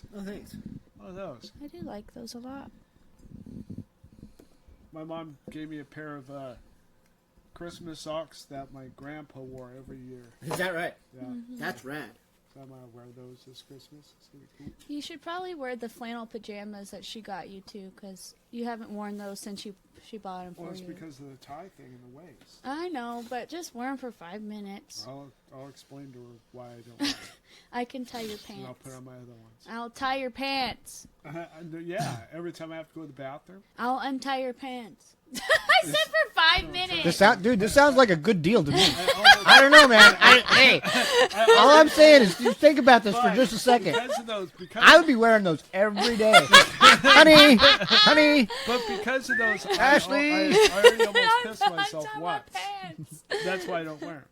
socks. Oh, thanks. Oh, those. I do like those a lot. My mom gave me a pair of Christmas socks that my grandpa wore every year. Is that right? Yeah. Mm-hmm. That's rad. So I'm going to wear those this Christmas. It's going to be cool. You should probably wear the flannel pajamas that she got you too, because you haven't worn those since she bought them Well, for it's you. because of the tie thing in the waist. I know, but just wear them for 5 minutes. I'll explain to her why I don't wear them. I can tie your And I'll pants. put on my other ones. I'll tie your pants. Yeah, every time I have to go to the bathroom. I'll untie your pants. I said for 5 minutes. This sounds like a good deal to me. I don't know, man. Hey, all I'm saying is just think about this for just a second. I would be wearing those every day. honey. But because of those, Ashlee. I already almost pissed I'm myself untie my once. pants. That's why I don't wear them.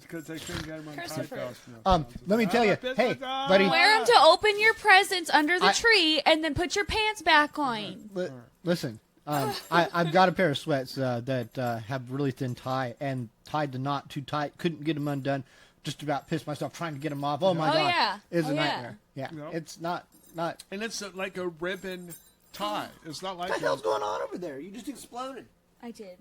Because I couldn't get them untied Christopher. fast enough. Let me tell you. Hey, buddy. Wear them to open your presents under the tree, and then put your pants back on. Listen, I've got a pair of sweats that have really thin tie and tied the knot too tight. Couldn't get them undone. Just about pissed myself trying to get them off. Oh my God. Yeah. It's a yeah. nightmare. Yeah. Yep. It's not. And it's like a ribbon tie. It's not like What the hell's going on over there? You just exploded. I did.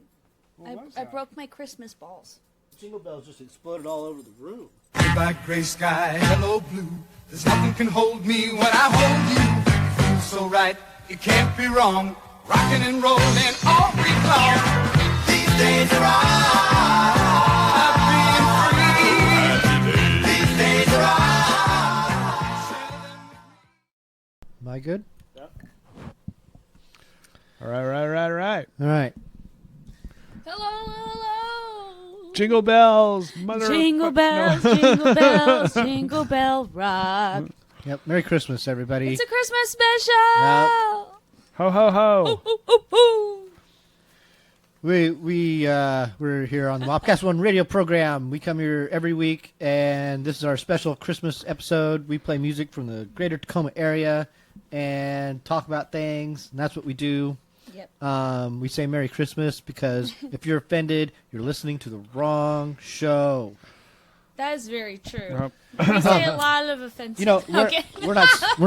What was I that? broke my Christmas balls. Jingle bells just exploded all over the room. Goodbye, gray sky, hello, blue. There's nothing can hold me when I hold you. It feels so right, it can't be wrong. Rocking and rolling all week long. These days are ours. Being free. These days are ours. Am I good? All right. All right. Hello. Jingle bells, mother. Jingle bells, jingle bells, jingle bell rock. Yep. Merry Christmas, everybody. It's a Christmas special. Yep. Ho ho ho. Ooh, ooh, ooh. We're here on the MAWPCAST 1 radio program. We come here every week, and this is our special Christmas episode. We play music from the greater Tacoma area and talk about things, and that's what we do. Yep. We say Merry Christmas because if you're offended, you're listening to the wrong show. That is very true. Yep. We say a lot of offensive. You know, we're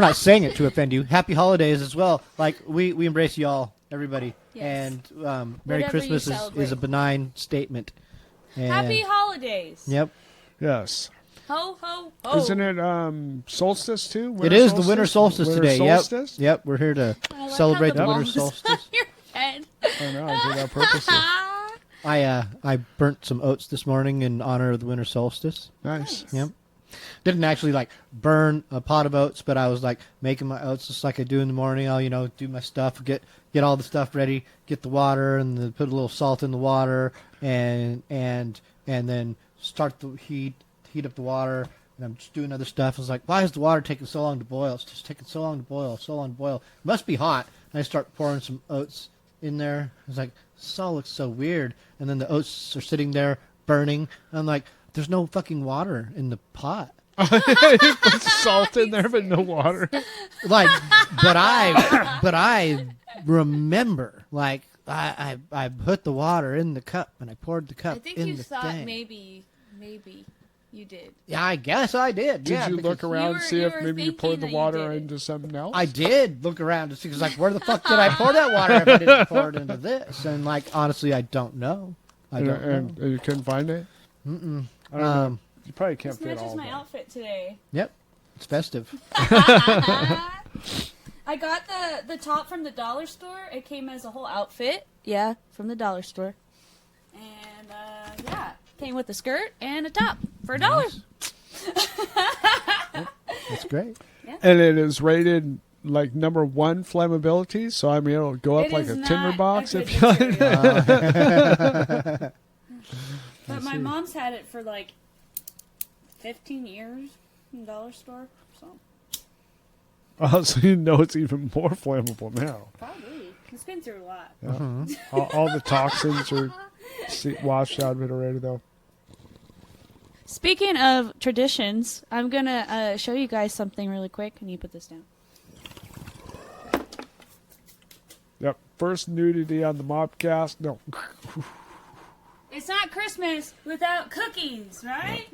not saying it to offend you. Happy holidays as well. Like we embrace y'all, everybody, Yes. and Merry Whatever Christmas you is celebrate. a benign statement. And, Happy holidays. Yep. Yes. Ho, ho, ho. Isn't it solstice too? It is the winter solstice today. Solstice? Yep. We're here to I like celebrate how the winter balls on solstice. your head. I know. I did that purposely. I burnt some oats this morning in honor of the winter solstice. Nice. Yep. Didn't actually like burn a pot of oats, but I was like making my oats just like I do in the morning. I'll do my stuff, get all the stuff ready, get the water, and then put a little salt in the water, and then start the heat up the water. And I'm just doing other stuff. I was like, why is the water taking so long to boil? It's just taking so long to boil, It must be hot. And I start pouring some oats in there. I was like, this all looks so weird. And then the oats are sitting there burning. And I'm like, there's no fucking water in the pot. You put salt in there, but no water. Like, but I remember, like, I put the water in the cup and I poured the cup I think in you the thought thing. maybe you did. Yeah, I guess I did. Did you look around and see you if were maybe you thinking poured the that you water did it. into something else? I did look around to see, because like, where the fuck did I pour that water if I didn't pour it into this? And like, honestly, I don't know. I don't know. And you couldn't find it? Mm-mm. I don't know. You probably can't This fit matches all my of them. outfit today. Yep, it's festive. I got the top from the dollar store. It came as a whole outfit. Yeah, from the dollar store. And yeah, came with a skirt and a top for $1. That's great. And it is rated like #1 flammability, so I mean it'll go up It like is a not tinder box a if good you material. But my mom's had it for like 15 years in the dollar store, so Oh, so you know it's even more flammable now. probably. It's been through a lot. Yeah. All the toxins are washed out of it already, though. Speaking of traditions, I'm gonna show you guys something really quick. Can you put this down? Yep. First nudity on the MAWPCAST. No. It's not Christmas without cookies, right?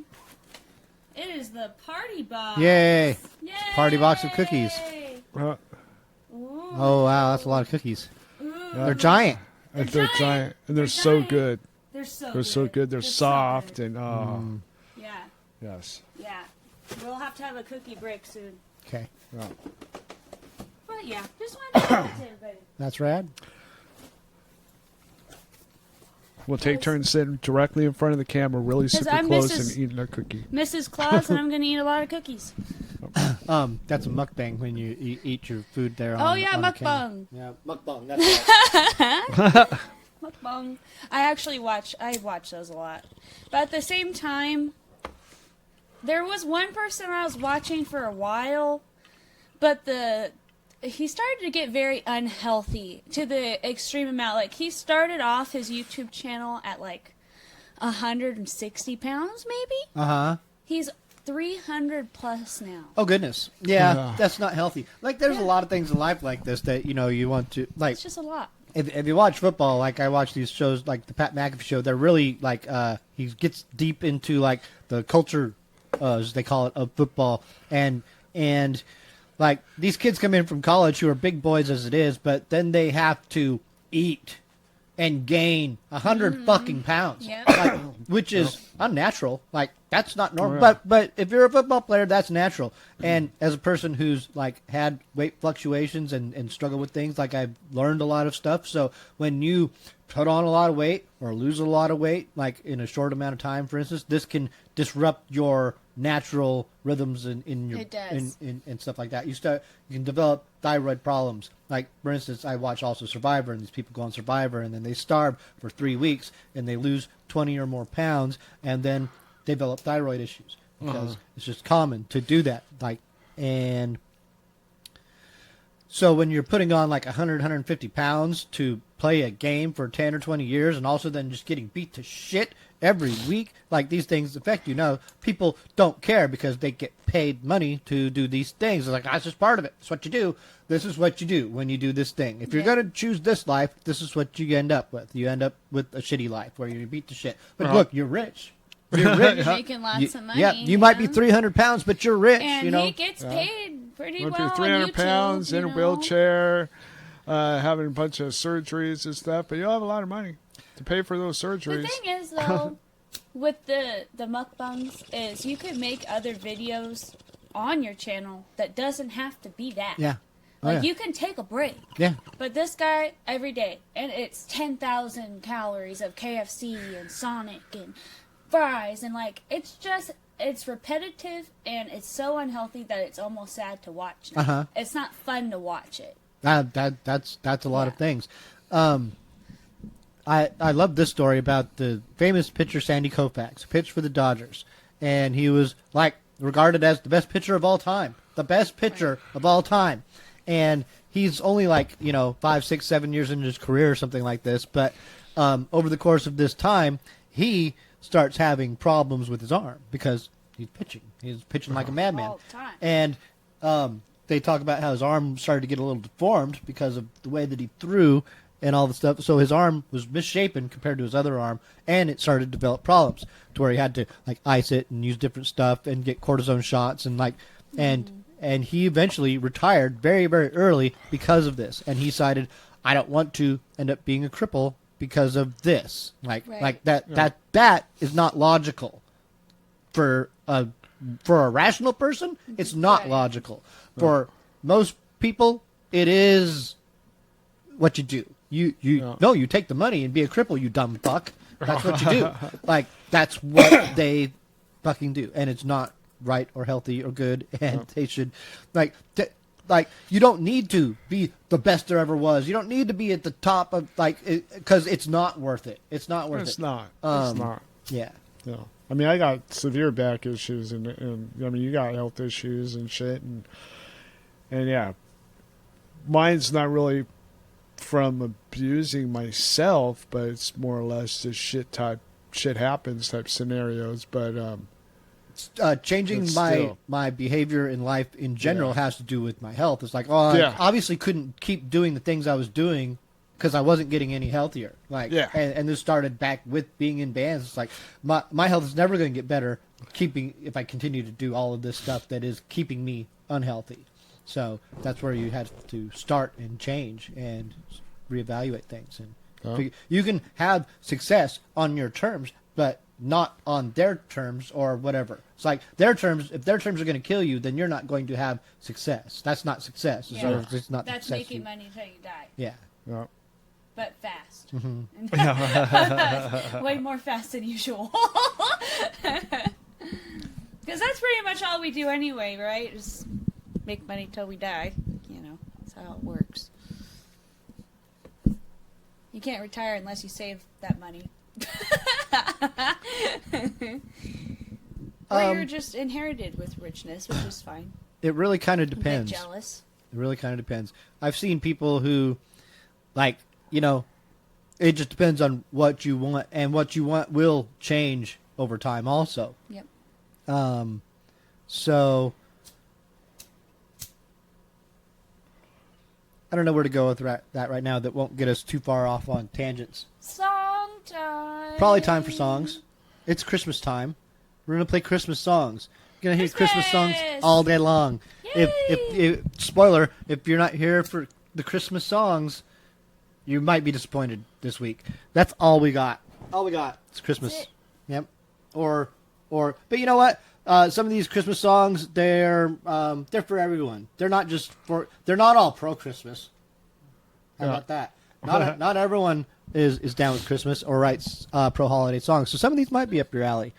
It is the party box. Yay! Yay! Party box of cookies. Uh, Ooh. Oh wow, that's a lot of cookies. Ooh. They're giant. and they're giant, and they're so giant. good. They're so They're so good. They're so soft good. and Yeah, yes. yeah. We'll have to have a cookie break soon. Okay, Yeah. But yeah, just wanted to show it to everybody. that's rad. We'll take turns sitting directly in front of the camera, really super I'm close, Mrs. and eating our cookie. Mrs. Claus, and I'm gonna eat a lot of cookies. That's a mukbang when you eat your food there. Oh On, yeah, on the camera. mukbang. Yeah. Mukbang. That's right. Mukbang. I watch those a lot. But at the same time, there was one person I was watching for a while, but he started to get very unhealthy to the extreme amount. Like, he started off his YouTube channel at like 160 pounds, maybe. Uh-huh. He's 300 plus now. Oh goodness. Yeah, Yeah. that's not healthy. Like, there's a lot of things in life like this that you want to like. It's just a lot. If you watch football, like I watch these shows, like the Pat McAfee show, they're really like he gets deep into like the culture, as they call it, of football, and like these kids come in from college who are big boys as it is, but then they have to eat and gain 100 fucking pounds, Yep. like, which is unnatural. Like, that's not normal. Oh, yeah. But if you're a football player, that's natural. And as a person who's like had weight fluctuations and struggled with things, like I've learned a lot of stuff. So when you put on a lot of weight or lose a lot of weight, like in a short amount of time, for instance, this can disrupt your natural rhythms in your It does. in stuff like that. You can develop thyroid problems. Like, for instance, I watch also Survivor, and these people go on Survivor, and then they starve for 3 weeks, and they lose 20 or more pounds, and then develop thyroid issues because it's just common to do that. Like, and so when you're putting on like 100, 150 pounds to play a game for 10 or 20 years, and also then just getting beat to shit every week, like, these things affect you. Now, people don't care because they get paid money to do these things. It's like, that's just part of it. It's what you do. This is what you do when you do this thing. If you're Yeah. going to choose this life, this is what you end up with. You end up with a shitty life where you're beat to shit. But Uh-huh. look, you're rich. You're rich. You're making lots of money. Yeah, you might be 300 pounds, but you're rich, And you know. he gets paid pretty If well you're on 300 YouTube, pounds in a you know? wheelchair, having a bunch of surgeries and stuff, but you'll have a lot of money to pay for those surgeries. The thing is, though, with the mukbangs, is you could make other videos on your channel that doesn't have to be that. Yeah. Oh, Like, yeah. you can take a break. Yeah. But this guy, every day, and it's 10,000 calories of KFC and Sonic and fries, and, like, it's repetitive, and it's so unhealthy that it's almost sad to watch. Now. Uh-huh. It's not fun to watch it. That's a lot of Yeah. things. I love this story about the famous pitcher Sandy Koufax, who pitched for the Dodgers, and he was like regarded as the best pitcher of all time, of all time, and he's only like 5, 6, 7 years into his career or something like this, but over the course of this time, he starts having problems with his arm because he's pitching like a madman, All the time. and they talk about how his arm started to get a little deformed because of the way that he threw and all the stuff. So his arm was misshapen compared to his other arm, and it started to develop problems to where he had to like ice it and use different stuff and get cortisone shots and like and he eventually retired very, very early because of this. And he decided, I don't want to end up being a cripple because of this. Like that is not logical for a rational person. It's not Right. logical. For most people, it is what you do. You take the money and be a cripple, you dumb fuck. That's what you do. Like, that's what they fucking do, and it's not right or healthy or good. And they should like you don't need to be the best there ever was. You don't need to be at the top of because it's not worth it. It's not worth it. It's not. Um, It's not. Yeah. No. I mean, I got severe back issues, and I mean, you got health issues and shit, and yeah, mine's not really from abusing myself, but it's more or less just shit happens type scenarios. But Changing But my still. my behavior in life in general Yeah. has to do with my health. It's like, I Yeah. obviously couldn't keep doing the things I was doing because I wasn't getting any healthier. Like, Yeah. and this started back with being in bands. It's like my health is never going to get better if I continue to do all of this stuff that is keeping me unhealthy. So that's where you have to start and change and reevaluate things. And you can have success on your terms, but not on their terms or whatever. It's like their terms. If their terms are going to kill you, then you're not going to have success. That's not success. Yeah. It's not That's success. making money until you die, Yeah. Yeah. but fast. Mm-hmm. Way more fast than usual. Because that's pretty much all we do anyway, right? Just make money till we die. You know, that's how it works. You can't retire unless you save that money. Or you're just inherited with richness, which is fine. It really kind of Get depends. jealous. It really kind of depends. I've seen people who, like, you know, it just depends on what you want, and what you want will change over time also. Yep. So I don't know where to go with that right now that won't get us too far off on tangents. Song time. Probably time for songs. It's Christmas time. We're going to play Christmas songs. You're going to hear Christmas songs all day long. If spoiler, if you're not here for the Christmas songs, you might be disappointed this week. That's all we got. All we got is Christmas. That's it. Yep. But you know what? Some of these Christmas songs, they're for everyone. They're not all pro Christmas. How about that? Not everyone is down with Christmas or writes pro holiday songs. So some of these might be up your alley.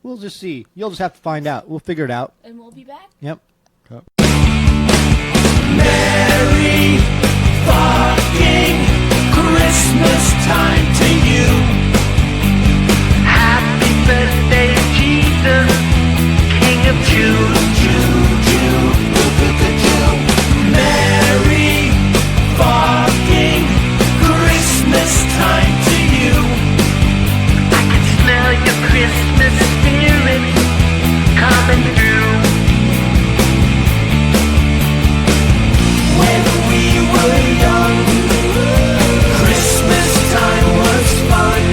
We'll just see. You'll just have to find out. We'll figure it out. And we'll be back. Yep. Merry fucking Christmas time to you. Happy birthday, Jesus, King of Jews. Merry fucking Christmas time to you. I can smell your Christmas spirit coming through. When we were young, Christmas time was fun.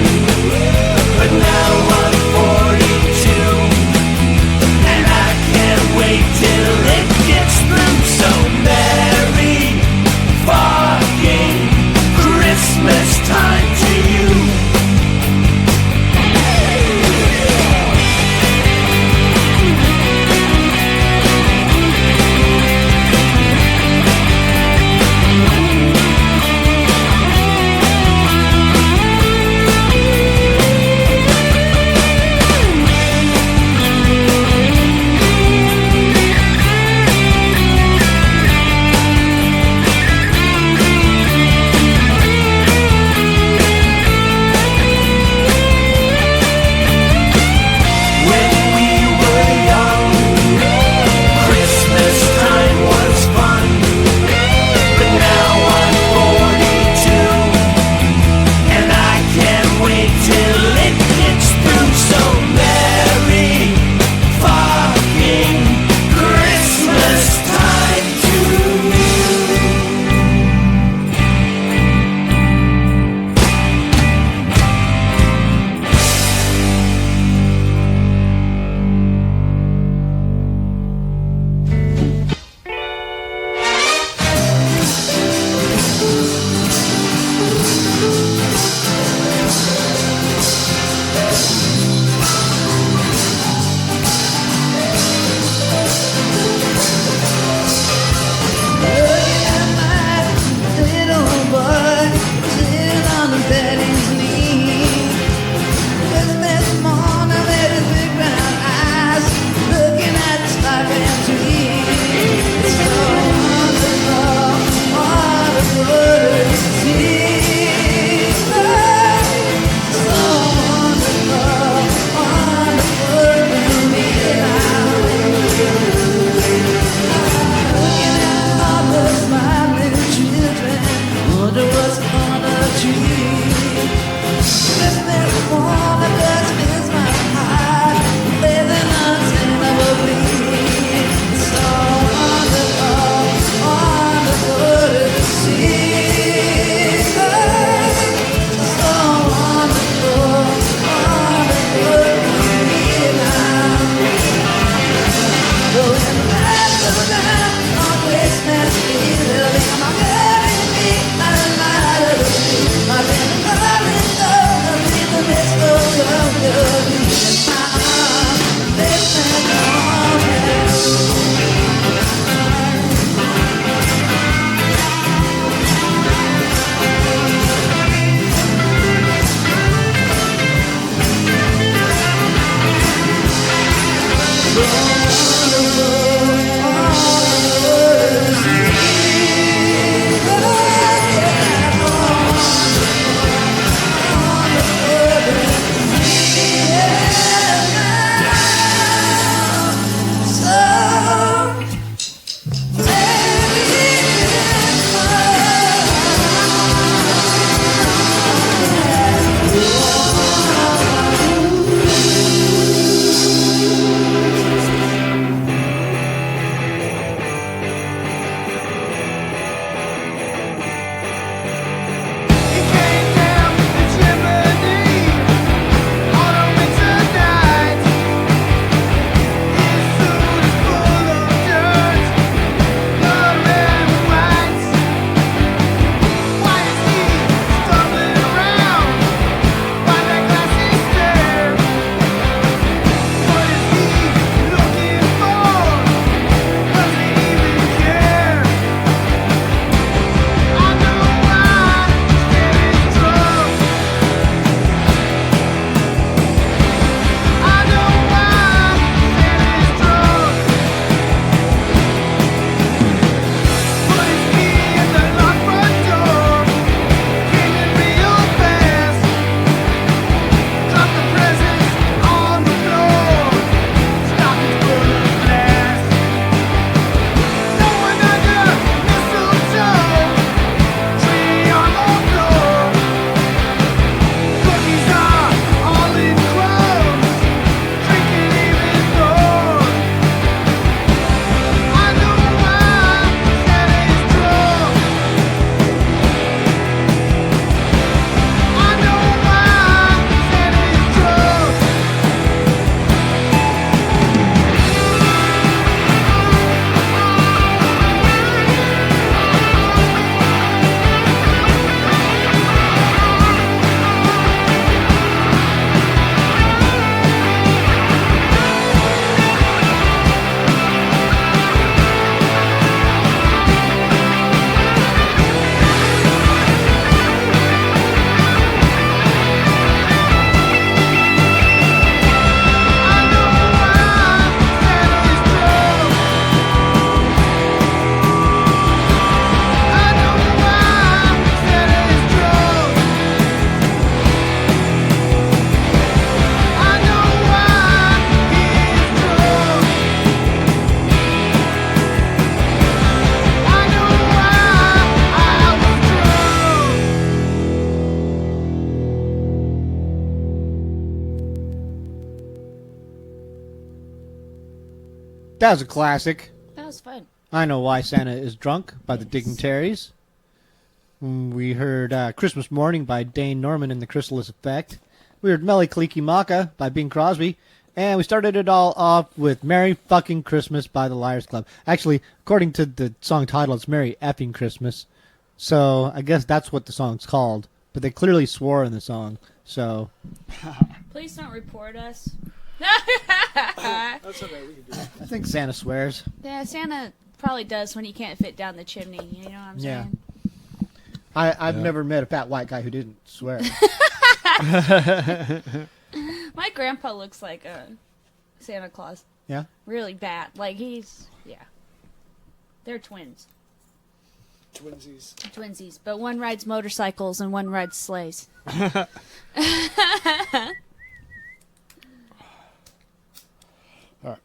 That was a classic. That was fun. I Know Why Santa is Drunk by the Dignitaries. We heard Christmas Morning by Dane Norman and the Chrysalis Effect. We heard Mele Kalikimaka by Bing Crosby. And we started it all off with Merry Fucking Christmas by the Liars Club. Actually, according to the song title, it's Merry Effing Christmas. So I guess that's what the song's called. But they clearly swore in the song. So Please don't report us. That's okay. We can do it. I think Santa swears. Yeah, Santa probably does when he can't fit down the chimney. You know what I'm Yeah. saying? I've never met a fat white guy who didn't swear. My grandpa looks like a Santa Claus. Yeah? Really bad. Like they're twins. Twinsies. But one rides motorcycles and one rides sleighs. All right.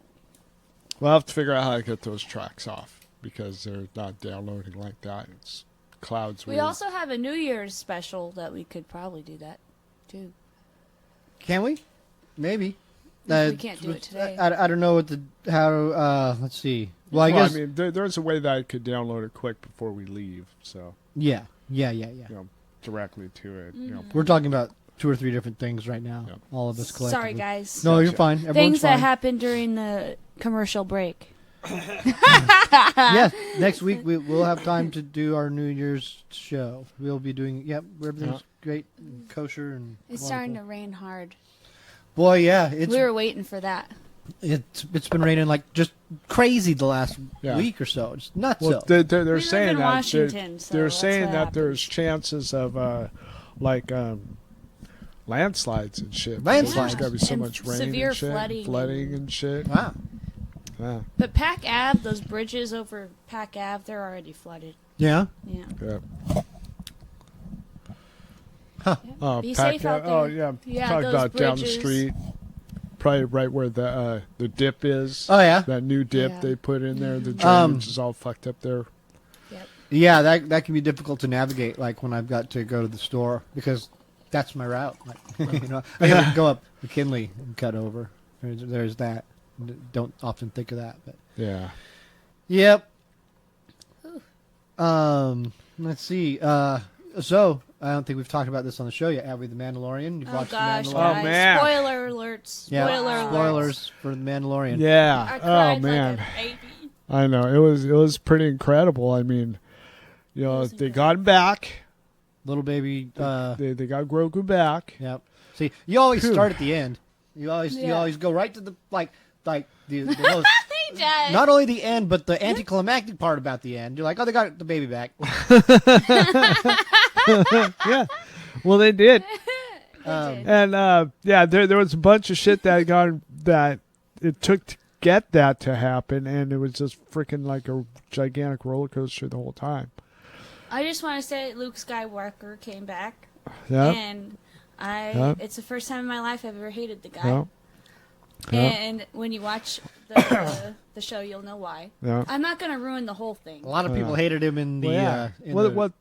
We'll have to figure out how to get those tracks off because they're not downloading like that. It's clouds. We also have a New Year's special that we could probably do that too. Can we? Maybe. We can't do it today. I don't know let's see. Well, I guess. I mean, there's a way that I could download it quick before we leave. So, Yeah. directly to it. We're talking about 2 or 3 different things right now. Yeah. All of us collectively. Sorry, guys. No, you're fine. Everyone's Things that fine. happened during the commercial break. Yes, next week we'll have time to do our New Year's show. We'll be doing, everything's great, and kosher, and It's starting to rain hard. Boy, yeah, We were waiting for that. it's been raining like just crazy the last Yeah. week or so. It's nuts. Well, So. they're We live saying in that Washington, so they're that's saying what that there's happens. chances of landslides and shit. Landslides. There's got to be so And much rain severe and shit, flooding. and shit. Wow. Yeah. But Pac Ave, those bridges over Pac Ave, they're already flooded. Yeah. Yeah. Yeah. Huh. Oh, Be Pac- safe out Oh, there. yeah. Yeah, Talk those about down the bridges. street, probably right where the dip is. Oh yeah. That new dip Yeah. they put in there. The drainage is all fucked up there. Yep. Yeah, that can be difficult to navigate. Like when I've got to go to the store because that's my route. Like, I got to go up McKinley and cut over. There's that. Don't often think of that, but Yeah. yep. Ooh. Let's see. So I don't think we've talked about this on the show yet, have we? The Mandalorian. You've Oh watched gosh, The Mandalorian. guys. Oh, man. Spoiler alerts. Yeah. Spoiler alerts. Spoilers for the Mandalorian. Yeah. I Oh cried man. like a baby. I know it was pretty incredible. I mean, was they got him back. Little baby. They got Grogu back. Yep. See, you always Phew. start at the end. You Yeah. always go right to the like the most, He does. not only the end but the anticlimactic part about the end. You're like, oh, they got the baby back. Yeah. Well, they did. They did. And there was a bunch of shit that it took to get that to happen, and it was just freaking like a gigantic roller coaster the whole time. I just want to say Luke Skywalker came back, Yeah. and it's the first time in my life I've ever hated the guy. Yeah. Yeah. And when you watch the show, you'll know why. Yeah. I'm not going to ruin the whole thing. A lot of people Yeah. hated him in the. Well, yeah. In what? the What?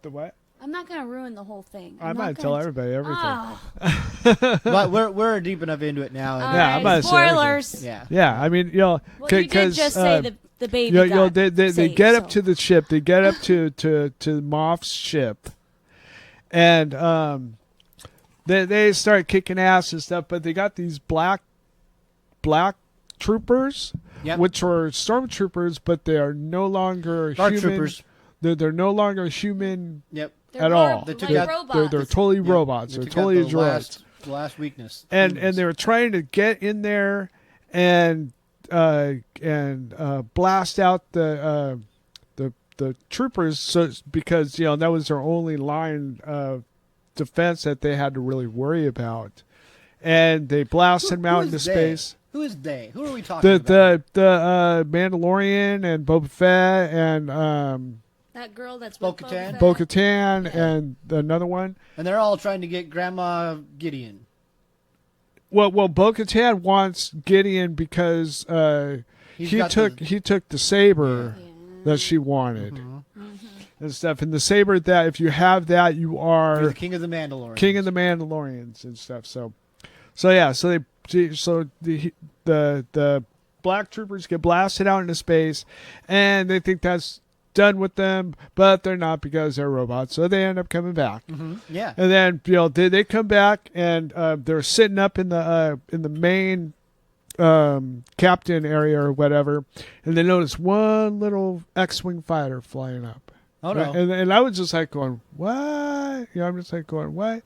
The what? I'm not going to ruin the whole thing. I I'm might not tell gonna everybody everything. Oh, but we're deep enough into it now. all And, Yeah, I'm right, about to say everything. spoilers. yeah. Yeah, I mean, Well, you did because just say the baby got they saved, get up so. to the ship. They get up to Moff's ship, and they start kicking ass and stuff. But they got these black troopers, Yep. which were stormtroopers, but they are no longer Dark human. troopers. They're no longer human Yep. They're at more all. They like took out- robots. They're totally Yep. robots. They They're took out totally the droids. last weakness. And Humans. they were trying to get in there and blast out the troopers, so because that was their only line of defense that they had to really worry about, and they blasted them out Who into is they? space. Who is they? Who are we talking The about? the Mandalorian and Boba Fett and That girl that's with Bo-Katan? Boba Fett. Bo-Katan Yeah. and another one. And they're all trying to get Grandma Gideon. Well, Bo-Katan wants Gideon because He's he got took the saber Yeah. that she wanted Mhm. and stuff. And the saber, that if you have that, you You're are the king of the Mandalorian. king of the Mandalorians and stuff. So yeah. So the black troopers get blasted out into space, and they think that's done with them, but they're not because they're robots, so they end up coming back. Yeah. And then they come back, and they're sitting up in the main captain area or whatever, and they notice one little X-wing fighter flying up. Oh no. And I was just like going, what? I'm just like going, what?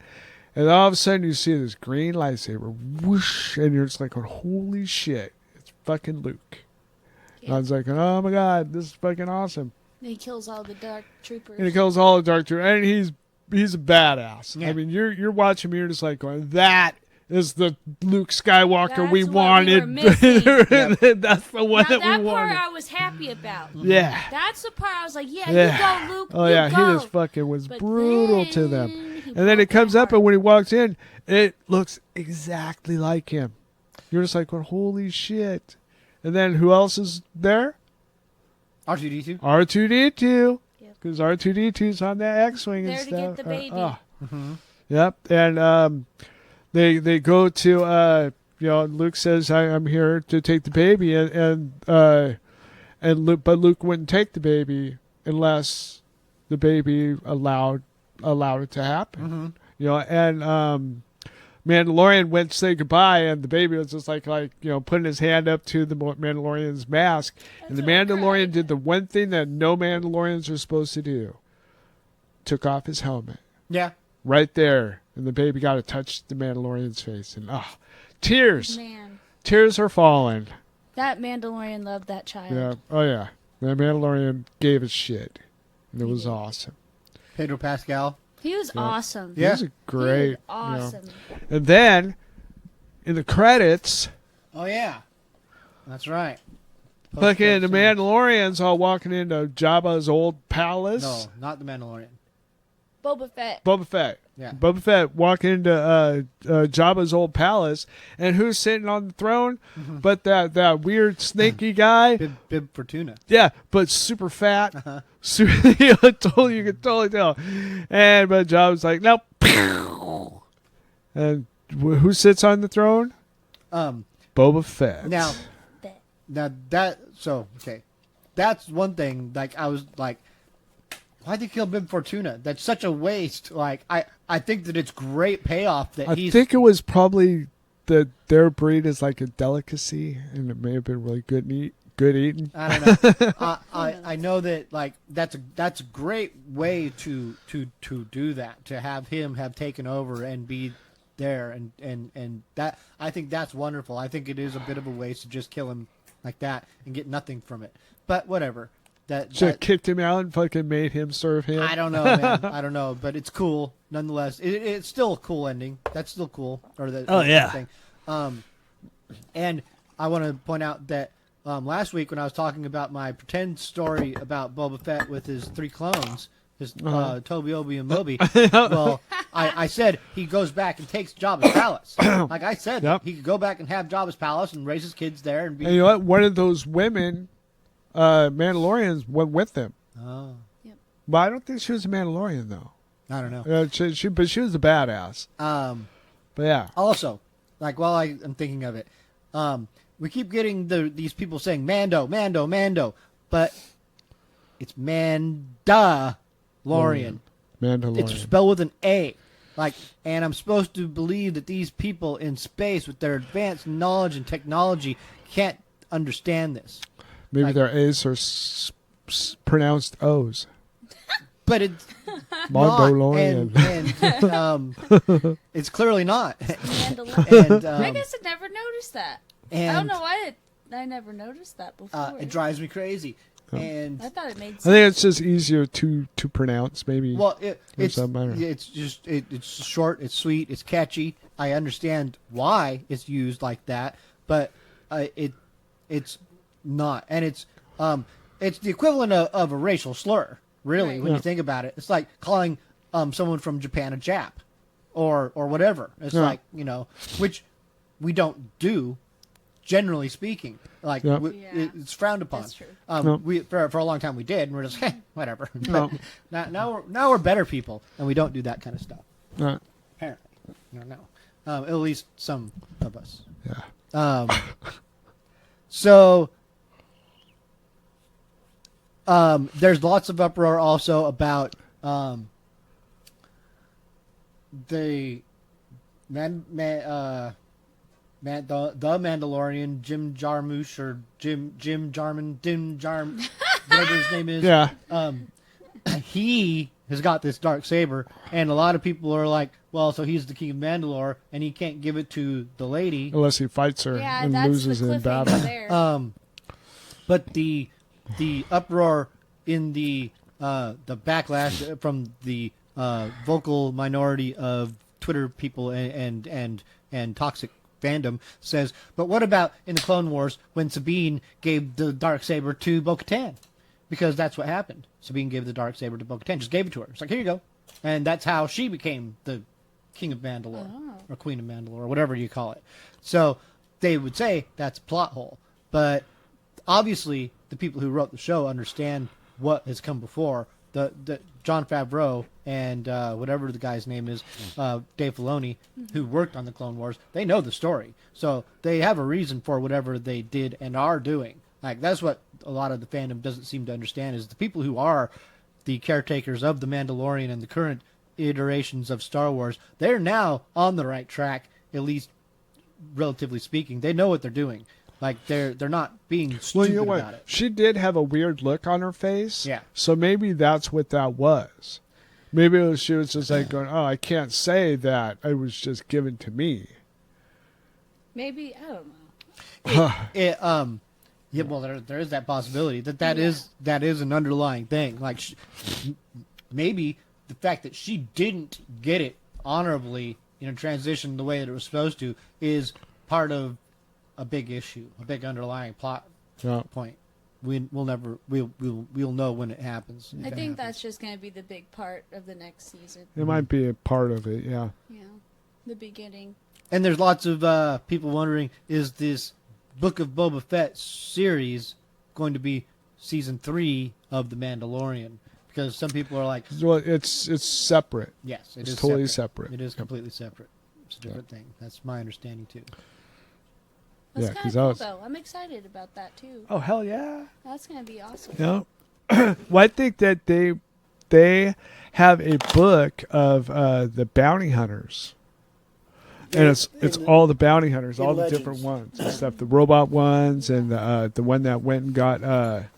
And all of a sudden you see this green lightsaber, whoosh, and you're just like going, holy shit, it's fucking Luke. And I was like, oh my god, this is fucking awesome. And he kills all the dark troopers. And he kills all the dark troopers, and he's a badass. Yeah. I mean, you're watching me, you're just like going, that is the Luke Skywalker That's we what wanted. we were missing. That's the one Now, that that we part wanted. I was happy about. Yeah. That's the part I was like, yeah, Yeah. you go, Luke. Oh you yeah, go. he just fucking was But brutal to them. he And then broke it comes my up, and when he walks in, it looks exactly like him. You're just like, well, holy shit. And then who else is there? R2D2. R2D2. Yep. Because R2D2's on that X-Wing and There to stuff. get the baby. Yep. And they go to Luke says, I'm here to take the baby, and Luke, but Luke wouldn't take the baby unless the baby allowed it to happen. And Mandalorian went to say goodbye, and the baby was just like putting his hand up to the Mandalorian's mask, and the That's what I Mandalorian cried. did the one thing that no Mandalorians are supposed to do: took off his helmet Yeah. right there, and the baby got to touch the Mandalorian's face, and tears Man, are falling. that Mandalorian loved that child. Yeah, oh yeah, the Mandalorian gave a shit, and it He was did. awesome. Pedro Pascal. He was awesome. Yeah. It was a great, He was awesome. And then in the credits, Oh yeah. That's right. fucking the Post-credits Mandalorians all walking into Jabba's old palace. scene. No, not the Mandalorian. Boba Fett. Boba Fett. Yeah. Boba Fett walking into Jabba's old palace, and who's sitting on the throne? But that weird snaky guy. Bib Fortuna. Yeah, but super fat. Super, you could totally tell. And but Jabba's like, nope. And who sits on the throne? Boba Fett. Now, Fett. okay, that's one thing. Like I was like, why'd they kill Bib Fortuna? That's such a waste. Like I think that it's great payoff that I he's. think it was probably that their breed is like a delicacy, and it may have been really good eating. I don't know. I know that like that's a great way to do that, to have him have taken over and be there, and that I think that's wonderful. I think it is a bit of a waste to just kill him like that and get nothing from it. But whatever. Should have kicked him out and fucking made him serve him. I don't know, man. I don't know, but it's cool nonetheless. It's still a cool ending. That's still cool. Thing. And I want to point out that last week when I was talking about my pretend story about Boba Fett with his 3 clones, his Toby, Obi, and Moby, well, I said he goes back and takes Jabba's palace. Like I said, Yep. he could go back and have Jabba's palace and raise his kids there and be. And you know what? One of those women, Mandalorians, went with them. Oh, But I don't think she was a Mandalorian though. I don't know. But she was a badass. But yeah. Also, like while I'm thinking of it, we keep getting these people saying Mando, Mando, Mando, but it's Mandalorian. Mandalorian. It's spelled with an A. Like, and I'm supposed to believe that these people in space with their advanced knowledge and technology can't understand this. Maybe like- their A's are pronounced O's. But it's Mandalorian. not, and it's clearly not. Mandalorian. And I guess I never noticed that. I don't and know why I never noticed that before. it drives me crazy. And I thought it made I sense. think it's just easier to pronounce, maybe. well, Or it's something, I don't know. it's just it's short, it's sweet, it's catchy. I understand why it's used like that, but it's not, and it's the equivalent of a racial slur, really, Right. when Yeah. you think about it. It's like calling someone from Japan a Jap, or whatever. It's Yeah. like, which we don't do, generally speaking. Like Yeah. Yeah. it's frowned upon. That's true. No. We for a long time we did, and we're just whatever. No. But now we're better people, and we don't do that kind of stuff. Right. Apparently, no. At least some of us. Yeah. So there's lots of uproar also about the the Mandalorian, Jim Jarmusch or Jim Jarm, whatever his name is. Yeah. He has got this dark saber, and a lot of people are like, well, so he's the king of Mandalore, and he can't give it to the lady. Unless he fights her Yeah, and that's loses the in cliffhanger battle. there. But the uproar in the backlash from the vocal minority of Twitter people and toxic fandom says, but what about in the Clone Wars when Sabine gave the darksaber to Bo-Katan? Because that's what happened. Sabine gave the darksaber to Bo-Katan, just gave it to her. It's like, here you go. And that's how she became the king of Mandalore, or queen of Mandalore, or whatever you call it. So they would say that's a plot hole. But obviously, the people who wrote the show understand what has come before. The Jon Favreau and whatever the guy's name is, Dave Filoni, who worked on the Clone Wars, they know the story. So they have a reason for whatever they did and are doing. Like, that's what a lot of the fandom doesn't seem to understand, is the people who are the caretakers of The Mandalorian and the current iterations of Star Wars, they're now on the right track, at least relatively speaking. They know what they're doing. Like, they're not being stupid about it. She did have a weird look on her face. Yeah. So maybe that's what that was. Maybe she was just like going, oh, I can't say that. It was just given to me. Maybe, I don't know. Yeah, well, there is that possibility that is an underlying thing. Like, maybe the fact that she didn't get it honorably, transition the way that it was supposed to, is part of a big issue, a big underlying plot point. We'll know when it happens. I think that's just going to be the big part of the next season. It might be a part of it, yeah. Yeah, the beginning. And there's lots of people wondering, is this Book of Boba Fett series going to be season 3 of The Mandalorian? Because some people are like, Well, it's separate. yes, It's totally separate. It is completely separate. It's a different thing. That's my understanding too. That's Yeah, kind 'cause of I cool, was- though. I'm excited about that, too. Oh, hell yeah. That's going to be awesome. Yeah. Well, I think that they have a book of the bounty hunters. And it's all the bounty hunters, all the Legends. different ones and stuff. The robot ones and the one that went and got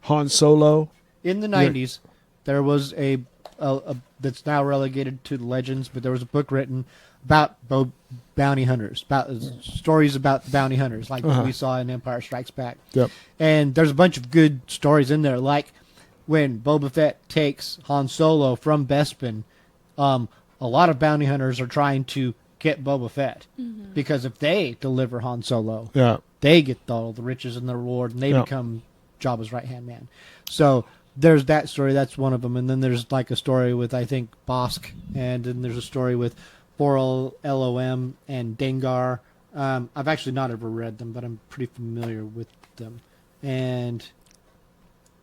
Han Solo. In the 90s, there was a that's now relegated to the legends, but there was a book written about bounty hunters, about stories about bounty hunters, like what we saw in Empire Strikes Back. Yep. And there's a bunch of good stories in there, like when Boba Fett takes Han Solo from Bespin. A lot of bounty hunters are trying to get Boba Fett, because if they deliver Han Solo, Yeah. they get all the riches and the reward, and they Yeah. become Jabba's right-hand man. So there's that story. That's one of them. And then there's like a story with, I think, Bosk. And then there's a story with Boral, LOM, and Dengar. I've actually not ever read them, but I'm pretty familiar with them. And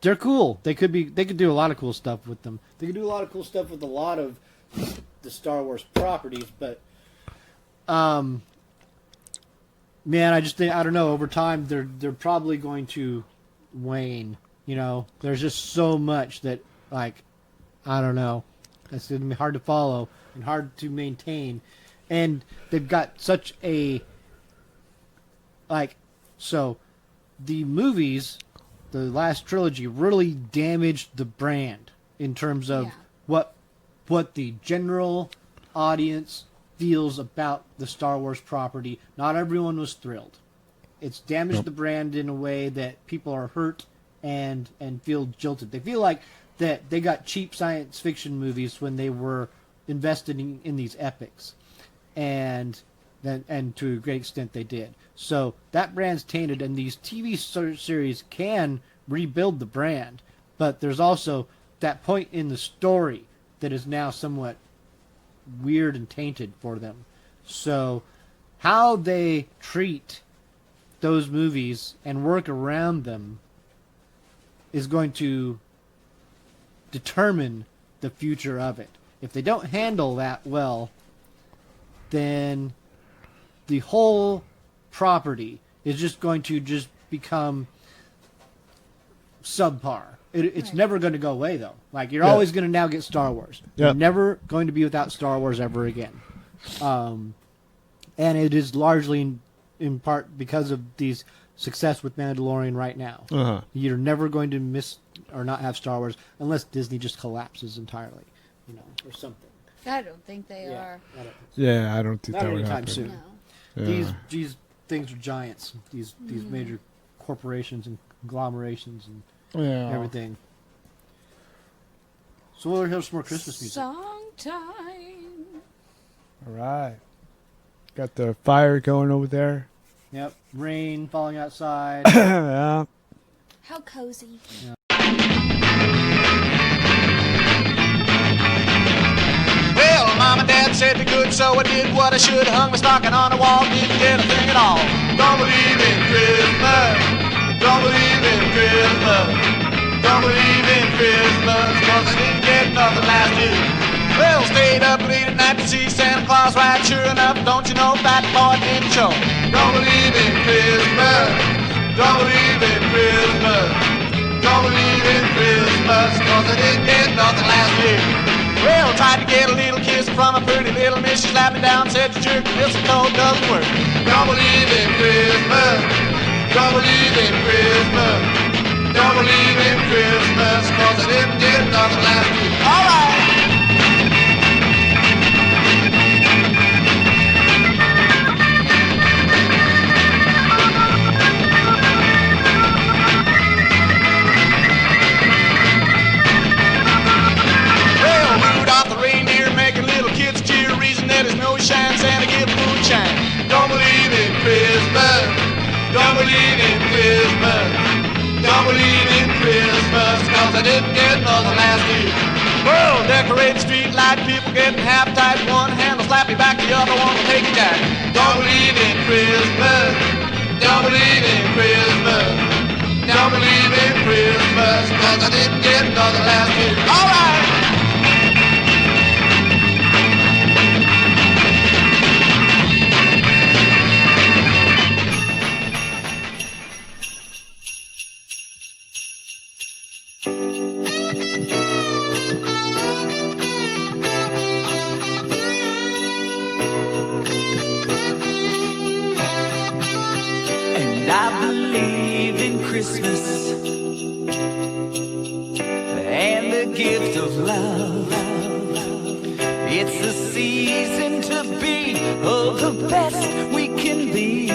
they're cool. They could do a lot of cool stuff with them. They could do a lot of cool stuff with a lot of the Star Wars properties, but man, I just think, I don't know, over time they're probably going to wane. There's just so much that, like, I don't know. It's going to be hard to follow and hard to maintain. And they've got such a, like, so the movies, the last trilogy, really damaged the brand in terms of what the general audience feels about the Star Wars property. Not everyone was thrilled. It's damaged the brand in a way that people are hurt and feel jilted. They feel like that they got cheap science fiction movies when they were invested in these epics, and to a great extent they did. So that brand's tainted, and these TV series can rebuild the brand, but there's also that point in the story that is now somewhat weird and tainted for them. So how they treat those movies and work around them is going to determine the future of it. If they don't handle that well, then the whole property is just going to just become subpar. It's Right. never going to go away, though. Like, you're Yeah. always going to now get Star Wars. Yeah. You're never going to be without Star Wars ever again. And it is largely in part because of these success with Mandalorian right now. Uh-huh. You're never going to miss or not have Star Wars unless Disney just collapses entirely, you know, or something. I don't think they are. I don't think Yeah, I don't think Not that would anytime happen. soon. No. Yeah. These things are giants. These major corporations and conglomerations and Yeah. everything. So we'll hear some more Christmas music. Song time. All right. Got the fire going over there. Yep, rain falling outside. Yeah. How cozy. Well, Mom and Dad said be good, so I did what I should. Hung my stocking on the wall, didn't get a thing at all. Don't believe in Christmas. Don't believe in Christmas. Don't believe in Christmas, 'cause I didn't get nothing last year. Well, stayed up late at night to see Santa Claus ride. Sure enough, don't you know that boy didn't show. Don't believe in Christmas. Don't believe in Christmas. Don't believe in Christmas, 'cause I didn't get nothing last year. Well, tried to get a little kiss from a pretty little miss. She slapped me down, said, "You jerk, mistletoe doesn't work." Don't believe in Christmas. Don't believe in Christmas. Don't believe in Christmas, 'cause I didn't get nothing last year. All right. Well, Rudolph the reindeer making little kids cheer. Reason that his nose shines, Santa give moonshine. Don't believe in Christmas. Don't believe in Christmas. Don't believe in Christmas, 'cause I didn't get nothing last year. Well, decorate the street light, people getting half tight. One hand will slap you back, the other one will take you down. Don't believe in Christmas. Don't believe in Christmas. Don't believe in Christmas, 'cause I didn't get nothing last year. All right. And I believe in Christmas and the gift of love. It's the season to be the best we can be.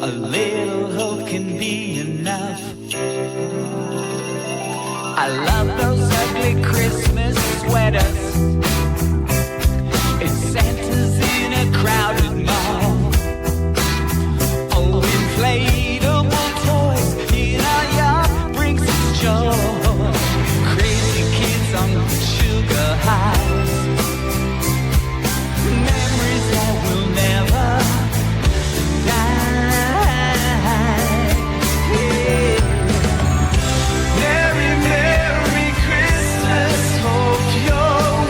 A little hope can be enough. I love those ugly Christmas sweaters. It's Santa's in a crowded mall. Oh, inflatable toys in our yard brings us joy. Crazy kids on sugar highs. Memories that will never die. Yeah. Merry, Merry Christmas. Hope you're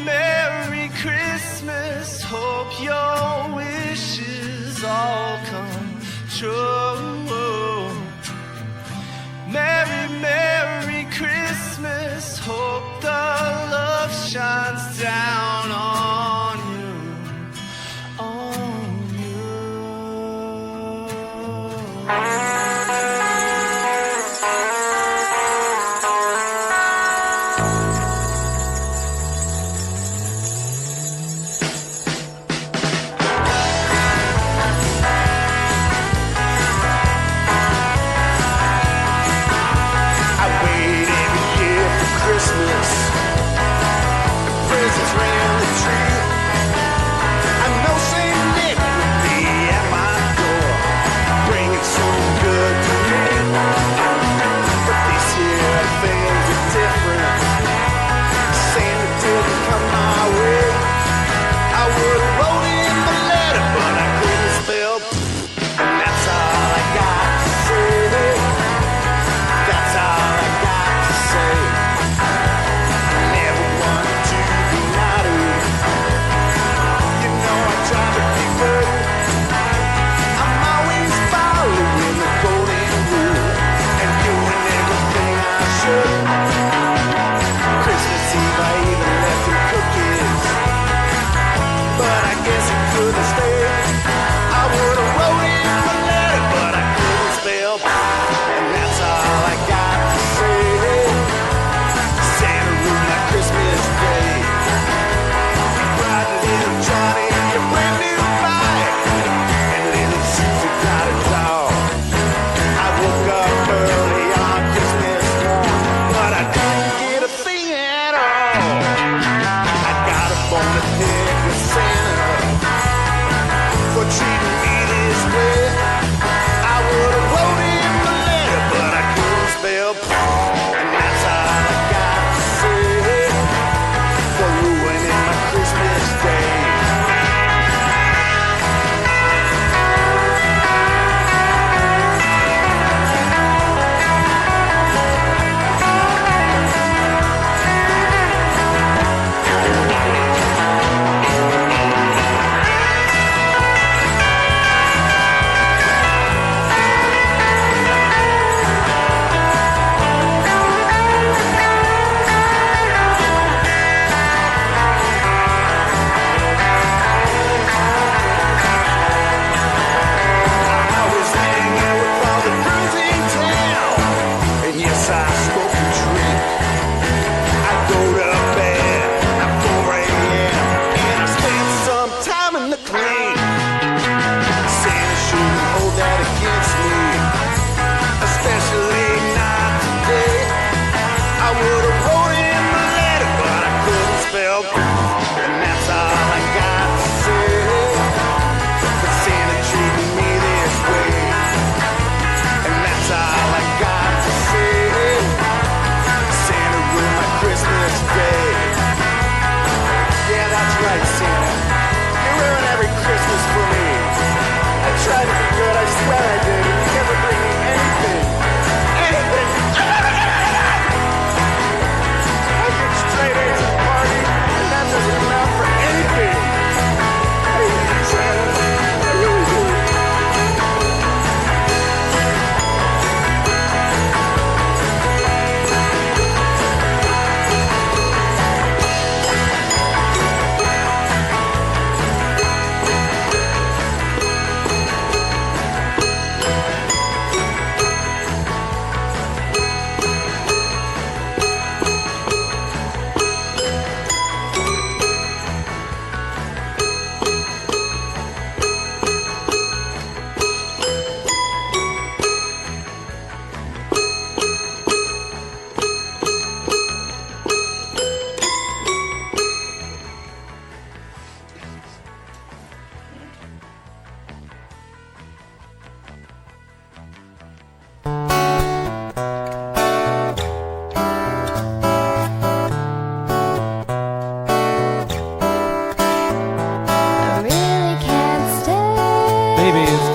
Merry Christmas. Hope your wishes all come true. Merry Christmas. Hope the love shines down on you. On you.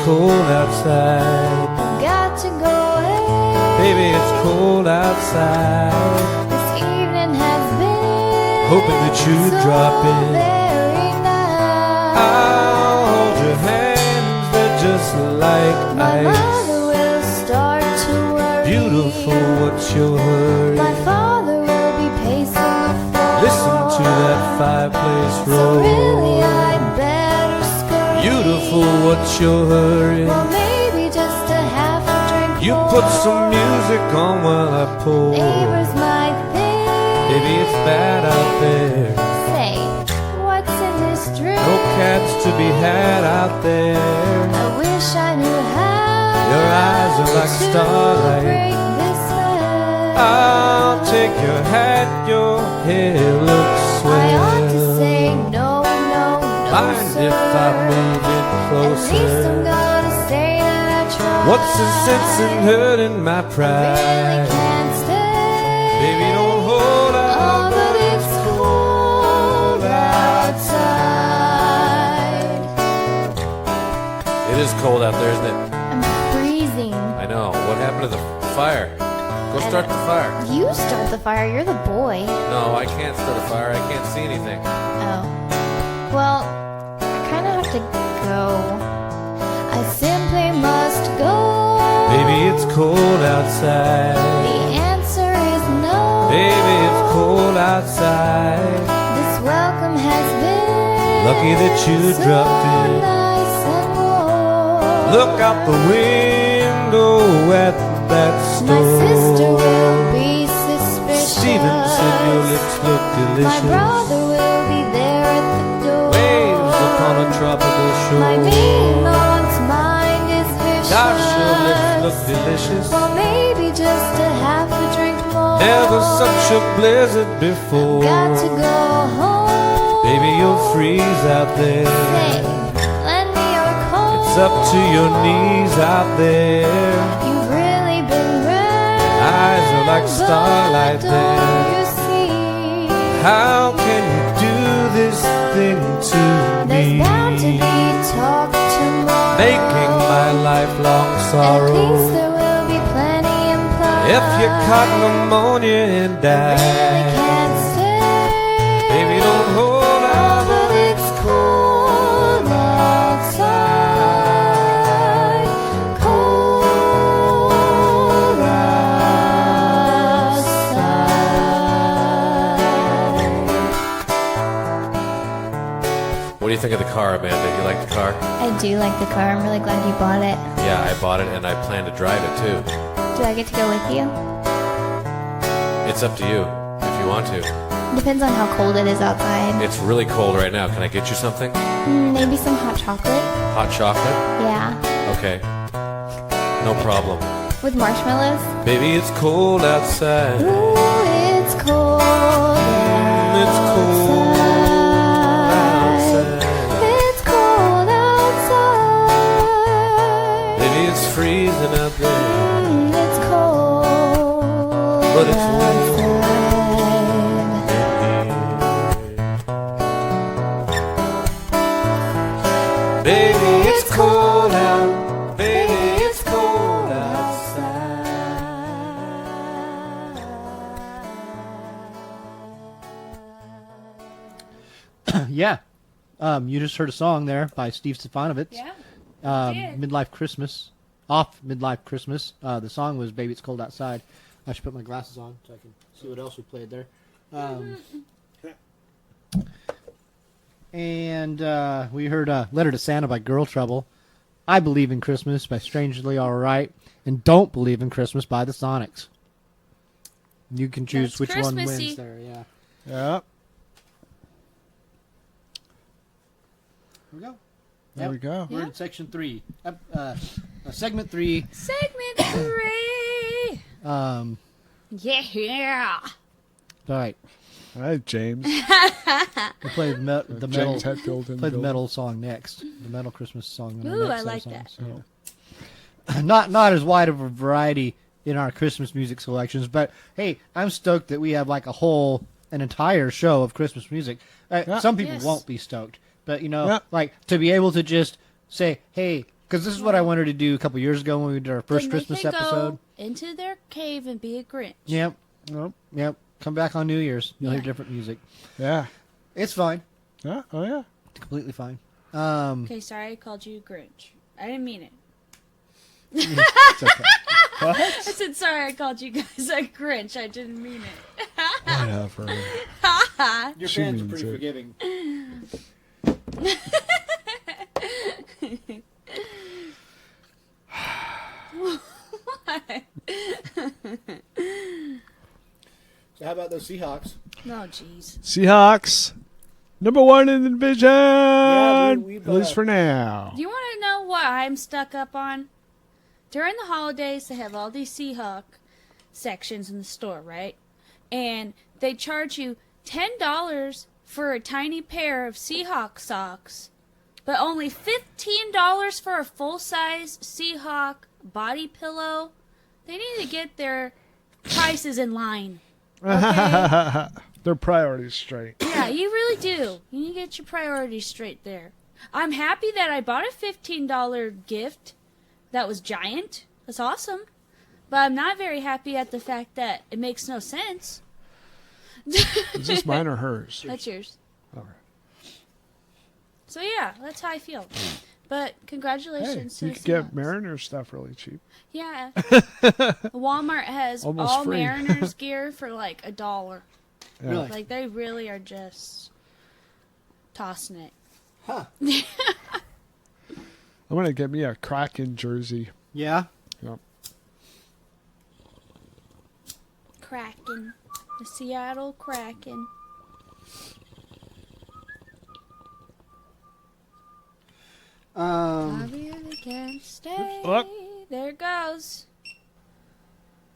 cold outside. Got to go away. Baby, it's cold outside. This evening has been hoping that you'd drop in. Very nice. I'll hold your hands, they're just like My ice. mother will start to worry. Beautiful, what's your hurry? My father will be pacing the floor. Listen to that fireplace So roll. really I'd better scurry. Beautiful, what's your hurry? Well, maybe just a half a drink You more. put some music on while I pour. Neighbors might think. Baby, it's bad out there. Say, what's in this drink? No cats to be had out there. I wish I knew how. Your eyes are like to starlight. break this spell. I'll take your hat, your hair looks swell. I ought to say no, no, no, Mind sir. if I move it At least I'm closer? gonna say that I tried. What's the sense in hurting my I really pride? can't stay. Baby, don't hold Oh, out. but it's cold outside. It is cold out there, isn't it? I'm freezing. I know. What happened to the fire? Go start the fire. You start the fire. You're the boy. No, I can't start a fire. I can't see anything. Oh. Well, I kind of have to go. I simply must go. Baby, it's cold outside. The answer is no. Baby, it's cold outside. This welcome has been Lucky that you so dropped in. nice and warm. Look out the window at that My sister store. will be suspicious. Stevenson, your lips look My delicious. brother will be there at the door. Waves upon a tropical My shore. mean aunt's mind is vicious. Gosh, your lips look delicious. Well, maybe just a half a drink more. Never such a blizzard before. Got to go home. Baby, you'll freeze out Say, there. lend me your coat. It's up to your knees out there. You've really been grand. Eyes are like starlight but don't there. you see? How can you do this thing to There's me? bound to be talk tomorrow. Making my lifelong At least sorrow. there will be plenty implied. If you caught pneumonia and I really died, can't stay. baby, don't hold Oh, out. but it's cold outside. Cold outside. What do you think of the car, Amanda? You like the car? I do like the car. I'm really glad you bought it. Yeah, I bought it and I plan to drive it too. Do I get to go with you? It's up to you if you want to. Depends on how cold it is outside. It's really cold right now. Can I get you something? Maybe some hot chocolate. Hot chocolate? Yeah. Okay. No problem. With marshmallows. Baby, it's cold outside. Ooh, it's cold It's cold outside. It's cold outside. Baby, it's freezing out there. It's cold But it's warm. outside. Baby, it's cold out. Baby, it's cold outside. Yeah. You just heard a song there by Steve Stefanovitz. Yeah. did. Midlife Christmas. Off Midlife Christmas. The song was Baby It's Cold Outside. I should put my glasses on so I can see what else we played there. And we heard Letter to Santa by Girl Trouble. I Believe in Christmas by Strangely Alright. And Don't Believe in Christmas by the Sonics. You can choose That's which one Christmassy. wins there. Yeah. Yeah. Here we go. There we go. We're in section 3. Segment 3. Segment 3. Yeah. All right. All right, James. We'll play the metal. James Hetfield and Play the Bill. metal song next. The metal Christmas song. on our Ooh, next I like set of that. songs, so. Not as wide of a variety in our Christmas music selections, but hey, I'm stoked that we have like an entire show of Christmas music. Some people Yes. won't be stoked, but you know, Yeah. like to be able to just say, hey, because this is what I wanted to do a couple years ago when we did our first Then they Christmas can episode. go into their cave and be a Grinch. Yep. Nope. Yep. Come back on New Year's. You'll hear Yeah. different music. Yeah. It's fine. Yeah. Oh yeah. Completely fine. Okay, sorry I called you Grinch. I didn't mean it. It's okay. I said sorry I called you guys a Grinch. I didn't mean it. Whatever. Your She fans are means pretty it. forgiving. So how about those Seahawks? Oh, jeez. Seahawks, #1 in the division. we At least for now. Do you want to know what I'm stuck up on? During the holidays, they have all these Seahawk sections in the store, right? And they charge you $10 for a tiny pair of Seahawk socks, but only $15 for a full-size Seahawk body pillow. They need to get their prices in line. Okay? Their priorities straight. Yeah, you really do. You need to get your priorities straight there. I'm happy that I bought a $15 gift that was giant. That's awesome. But I'm not very happy at the fact that it makes no sense. Is this mine or hers? That's yours. Okay. So yeah, that's how I feel. But Hey, congratulations to you the could get Seahawks. Mariners stuff really cheap. Yeah. Walmart has Almost all free. Mariners gear for like $1. Yeah. Really? Like they really are just tossing it. Huh. I'm gonna get me a Kraken jersey. Yeah. Yep. Kraken. The Seattle Kraken. I really can't stay. Up. There it goes.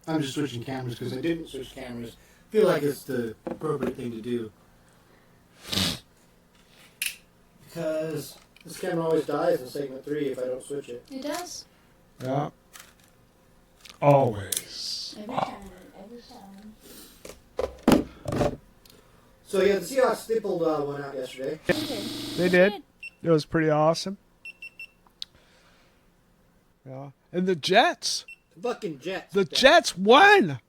I'm just switching cameras because I didn't switch cameras. Feel like it's the appropriate thing to do. Because this camera always dies in segment 3 if I don't switch it. It does. Yeah. Always. Every time. Every time. So yeah, the Seahawks, they pulled one out yesterday. They did. It was pretty awesome. Yeah. And the Jets. Fucking Jets. The Jets won.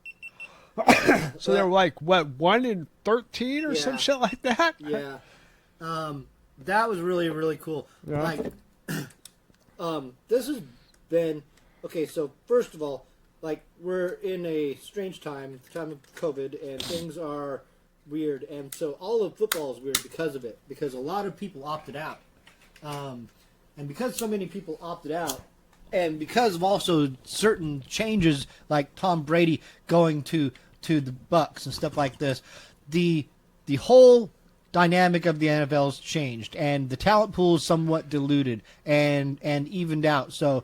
So they were like, what, 1-13 or some Yeah. shit like that? Yeah. That was really, really cool. Yeah. Like, this has been, okay, so first of all, like, we're in a strange time of COVID, and things are weird, and so all of football is weird because of it, because a lot of people opted out. And because so many people opted out, and because of also certain changes, like Tom Brady going to the Bucks and stuff like this, the whole dynamic of the NFL's changed, and the talent pool is somewhat diluted and evened out. So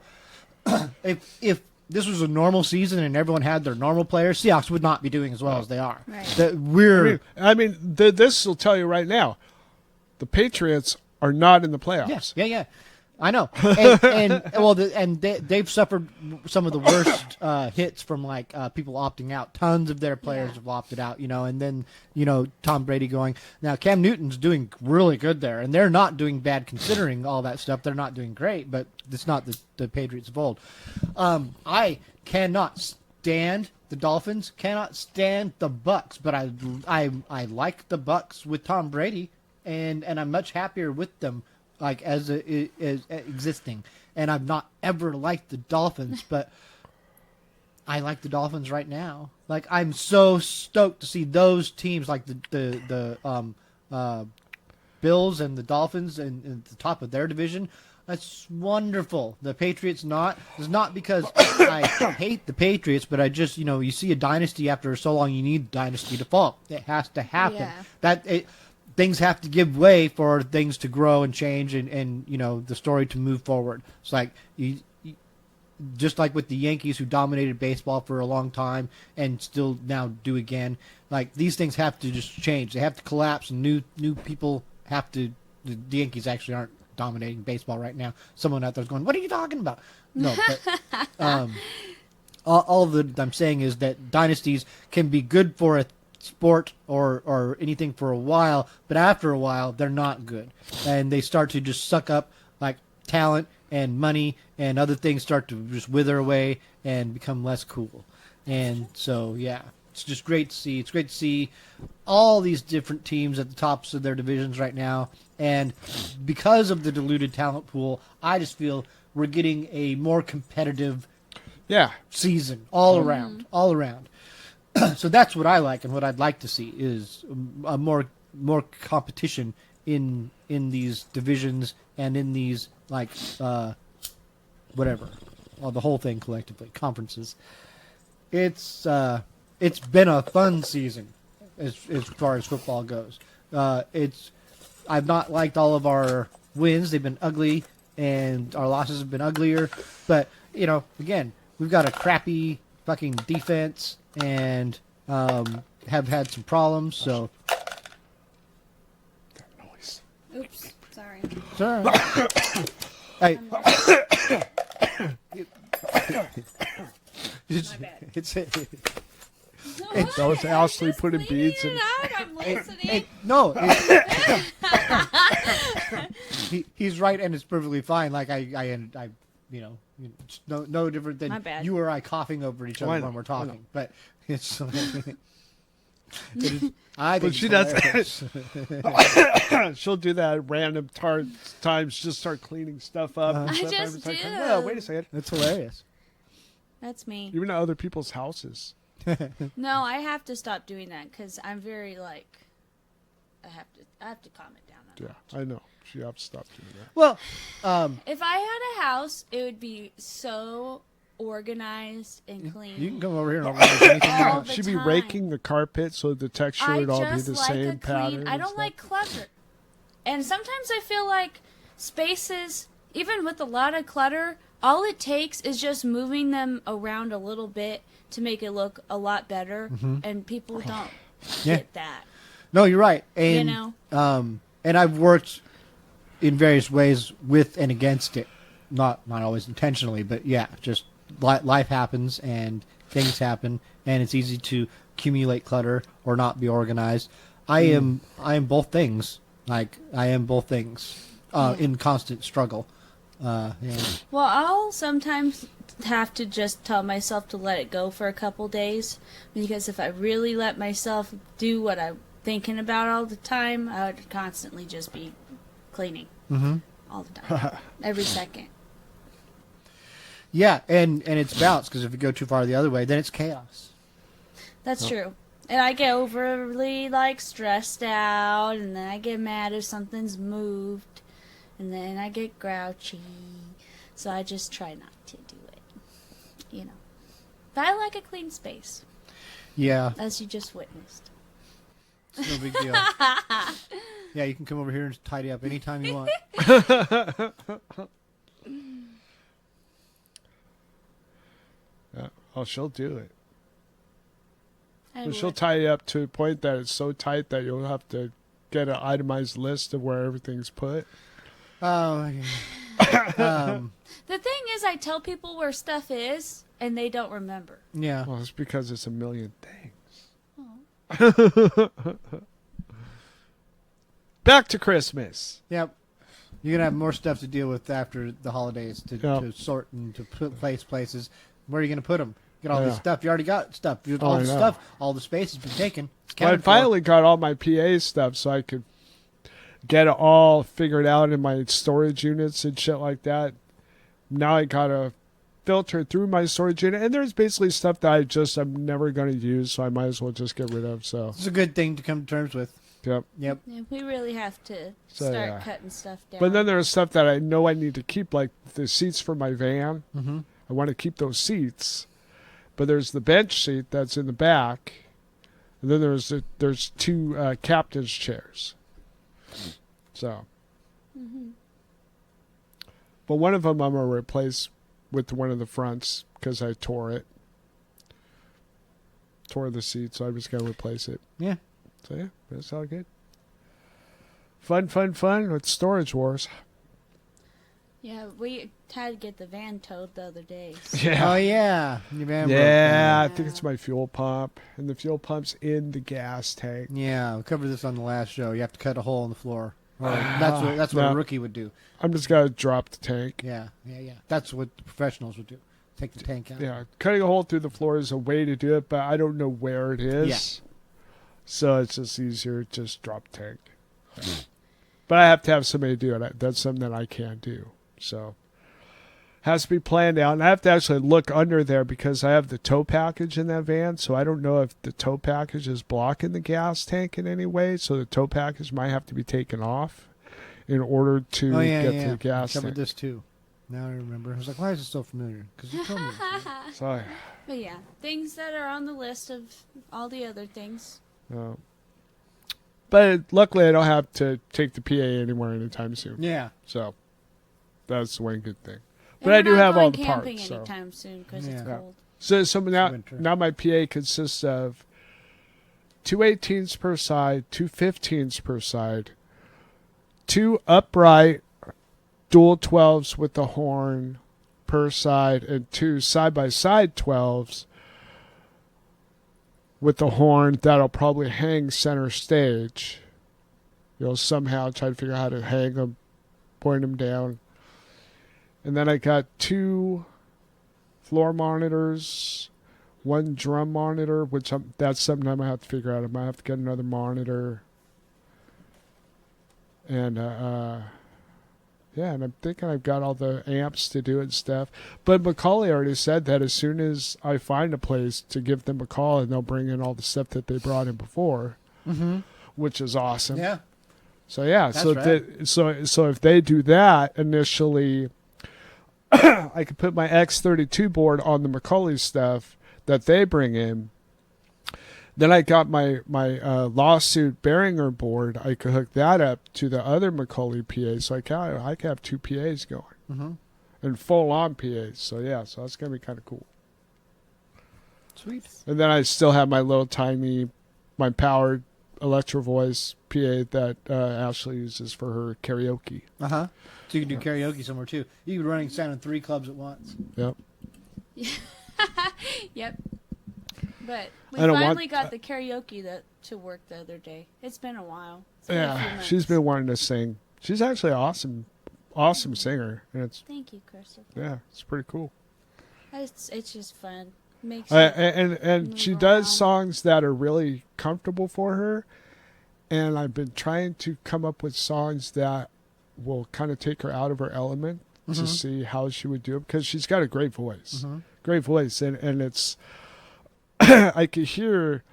if this was a normal season and everyone had their normal players, Seahawks would not be doing as well as they are. Right. This will tell you right now, the Patriots are not in the playoffs. Yeah. I know, and they've suffered some of the worst hits from like people opting out. Tons of their players have opted out, and then Tom Brady going. Now Cam Newton's doing really good there, and they're not doing bad considering all that stuff. They're not doing great, but it's not the Patriots of old. I cannot stand the Dolphins, cannot stand the Bucks, but I like the Bucks with Tom Brady, and I'm much happier with them. Like as existing, and I've not ever liked the Dolphins, but I like the Dolphins right now. Like I'm so stoked to see those teams, like the Bills and the Dolphins, and at the top of their division. That's wonderful. The Patriots not. It's not because I hate the Patriots, but I just you see a dynasty after so long. You need dynasty to fall. It has to happen. Yeah. Things have to give way for things to grow and change and the story to move forward. It's like you just like with the Yankees who dominated baseball for a long time and still now do again. Like these things have to just change. They have to collapse and new people have to. The Yankees actually aren't dominating baseball right now. Someone out there's going, "What are you talking about?" No, but all that I'm saying is that dynasties can be good for a sport or anything for a while, but after a while they're not good, and they start to just suck up like talent and money, and other things start to just wither away and become less cool. And so it's just great to see. It's great to see all these different teams at the tops of their divisions right now. And because of the diluted talent pool, I just feel we're getting a more competitive season all around. So that's what I like, and what I'd like to see is a more competition in these divisions and in these whatever, the whole thing collectively, conferences. It's been a fun season as far as football goes. I've not liked all of our wins; they've been ugly, and our losses have been uglier. But again, we've got a crappy fucking defense and have had some problems. So, Oops, sorry. sorry. Hey. My bad. That was Ashlee putting beads in. I'm listening. No, he's right, and it's perfectly fine. Like it's no different My than bad. you or I coughing over each I other know, when we're I talking. know. But it's I think But she does she'll do that at random times, just start cleaning stuff up. And I stuff. just It's like, do. "Oh, wait a second. It's hilarious. That's me. Even at other people's houses. No, I have to stop doing that because I'm very I have to calm it down. Yeah, I know. She have to stop doing that. Well, If I had a house, it would be so organized and clean. you can come over here and organize anything you All want. the She'd be time. raking the carpet so the texture I would all be just the like same a pattern. clean. I and don't stuff. like clutter, and sometimes I feel like spaces, even with a lot of clutter, all it takes is just moving them around a little bit to make it look a lot better, and people don't Yeah. get that. No, you're right. And, and I've worked in various ways with and against it. Not always intentionally, but yeah, just life happens and things happen, and it's easy to accumulate clutter or not be organized. I am both things. I am both things in constant struggle. Yeah. Well, I'll sometimes have to just tell myself to let it go for a couple days, because if I really let myself do what I'm thinking about all the time, I would constantly just be cleaning all the time, every second. Yeah, and it's balanced, because if you go too far the other way, then it's chaos. That's true. And I get overly stressed out, and then I get mad if something's moved, and then I get grouchy. So I just try not to do it. But I like a clean space, Yeah, as you just witnessed. it's no big deal. Yeah, you can come over here and tidy up anytime you want. Yeah. Oh, she'll do it. I But she'll would. tie it up to a point that it's so tight that you'll have to get an itemized list of where everything's put. Oh, yeah. The thing is, I tell people where stuff is, and they don't remember. Yeah. Well, it's because it's a million things. Back to Christmas. Yep. You're gonna have more stuff to deal with after the holidays to sort and to place places. Where are you gonna put them? Get all this stuff. You already got stuff. All I the know. stuff. All the space has been taken. It's Well, I counted for. finally got all my PA stuff so I could get it all figured out in my storage units and shit like that. Now I gotta filter through my storage unit, and there's basically stuff that I'm never gonna use, so I might as well just get rid of. So It's a good thing to come to terms with. yep. Yep. Yeah, we really have to So, start yeah. cutting stuff down. But then there's stuff that I know I need to keep, like the seats for my van. Mm-hmm. I want to keep those seats, but there's the bench seat that's in the back, and then there's two captain's chairs. So, but one of them I'm gonna replace with one of the fronts because I tore the seat, so I'm just gonna replace it. Yeah. So yeah, that's all good. Fun with Storage Wars. yeah, we had to get the van towed the other day. so- Oh yeah. Your van broke Yeah, I down. think it's my fuel pump, and the fuel pump's in the gas tank. down. Yeah. We covered this on the last show. You have to cut a hole in the floor. Or that's what no. a rookie would do. I'm just gonna drop the tank. Yeah. That's what the professionals would do. take the tank out. Yeah, cutting a hole through the floor is a way to do it, but I don't know where it is. Yeah. So it's just easier, just drop tank. But I have to have somebody do it. That's something that I can't do. So has to be planned out. And I have to actually look under there because I have the tow package in that van. So I don't know if the tow package is blocking the gas tank in any way. So the tow package might have to be taken off in order to get to the gas I covered tank. this too. Now I remember. I was like, why is it so familiar? Because you told me. So, But yeah, things that are on the list of all the other things. but luckily I don't have to take the PA anywhere anytime soon. Yeah. So that's one good thing. And But we're I do not have all going the camping parts. So. anytime soon because it's Yeah. cold. So now, winter. now my PA consists of 2 18s per side, 2 15s per side, 2 upright dual 12s with the horn per side, and 2 side-by-side 12s with the horn that'll probably hang center stage. You'll somehow try to figure out how to hang them, point them down. And then I got 2 floor monitors, 1 drum monitor, which that's something I might have to figure out. I might have to get another monitor. And and I'm thinking I've got all the amps to do it and stuff. But Macaulay already said that as soon as I find a place to give them a call, and they'll bring in all the stuff that they brought in before, which is awesome. Yeah. So yeah, That's so right. so if they do that initially, I could put my X32 board on the Macaulay stuff that they bring in. Then I got my lawsuit Behringer board. I could hook that up to the other Macaulay PA, so I can have 2 PAs going, and full on PAs. So yeah, so that's gonna be kind of cool. Sweet. And then I still have my little tiny, my powered Electro Voice PA that Ashlee uses for her karaoke. So you can do karaoke somewhere too. You can be running sound in 3 clubs at once. Yep. Yep. But we I don't finally want- got the karaoke to work the other day. It's been a while. It's been a few Yeah, months. she's been wanting to sing. She's actually awesome singer, and it's Thank you, Christopher. yeah, it's pretty cool. It's just fun. Makes And move she around. does songs that are really comfortable for her, and I've been trying to come up with songs that will kind of take her out of her element to see how she would do it, because she's got a great voice, and it's I could hear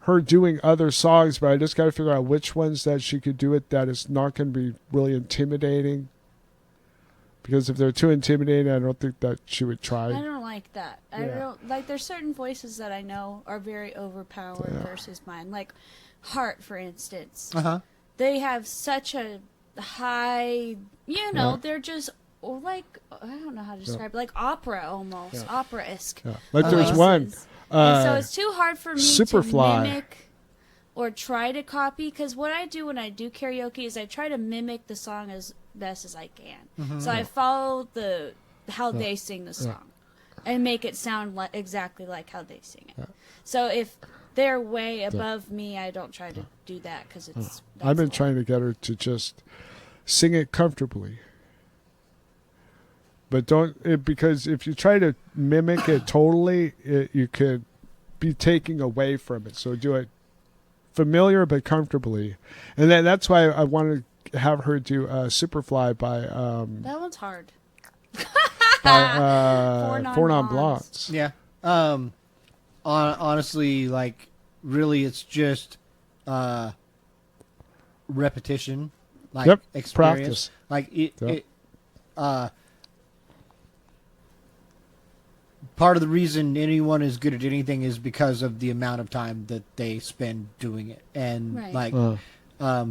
her doing other songs, but I just got to figure out which ones that she could do it that is not going to be really intimidating. Because if they're too intimidating, I don't think that she would try. I don't like that. I Yeah. don't like. There's certain voices that I know are very overpowered versus mine. Like Heart, for instance. They have such a high. They're just like, I don't know how to describe it. Like opera almost, opera-esque. Yeah. Like there's voices. one. And so it's too hard for me Superfly. to mimic or try to copy, because what I do when I do karaoke is I try to mimic the song as best as I can. So I follow how they sing the song and make it sound exactly like how they sing it. So if they're way above me, I don't try to do that because it's. I've been trying to get her to just sing it comfortably. But because if you try to mimic it totally, you could be taking away from it. So do it familiar but comfortably. And then that's why I wanted to have her do Superfly by That one's hard. Four Non Blondes. Yeah. Honestly, like, really, it's just repetition, like Yep, experience. practice. Like Yep. Part of the reason anyone is good at anything is because of the amount of time that they spend doing it, and Right.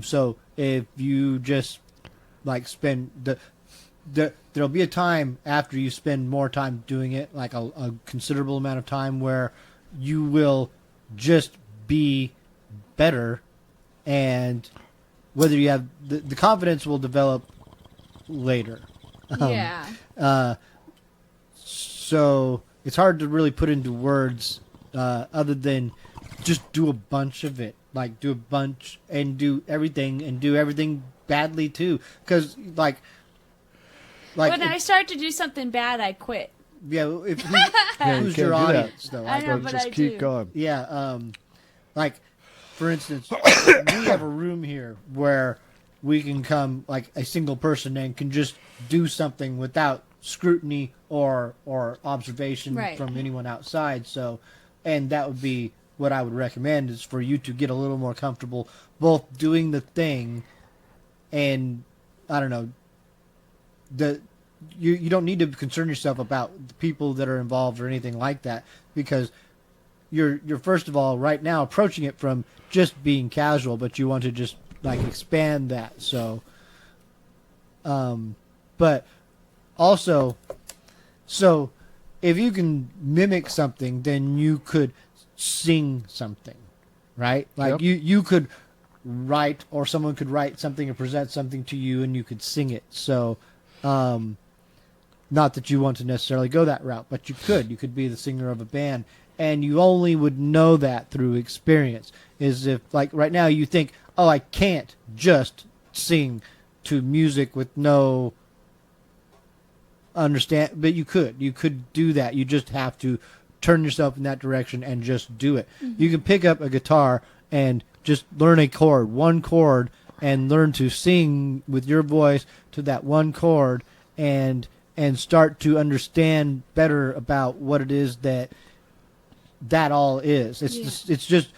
so if you just like spend there'll be a time after you spend more time doing it, like a considerable amount of time, where you will just be better, and whether you have the confidence will develop later. Yeah. So it's hard to really put into words, other than just do a bunch of it. Like, do a bunch and do everything badly too. Because, like, like when I start to do something bad, I quit. yeah, if who, Yeah, you who's can't your do that. audience though? I know, but just I keep do. going. Yeah, like for instance, we have a room here where we can come like a single person and can just do something without scrutiny or observation Right. from anyone outside. So, and that would be what I would recommend is for you to get a little more comfortable both doing the thing and I don't know you don't need to concern yourself about the people that are involved or anything like that because you're first of all right now approaching it from just being casual, but you want to just like expand that. So, but also, so if you can mimic something, then you could sing something, right? Like Yep. you could write, or someone could write something or present something to you, and you could sing it. So, not that you want to necessarily go that route, but you could. You could be the singer of a band, and you only would know that through experience. Is if, like, right now you think, oh, I can't just sing to music with no understand, but you could do that. You just have to turn yourself in that direction and just do it. You can pick up a guitar and just learn a chord, one chord, and learn to sing with your voice to that one chord and start to understand better about what it is that all is. It's just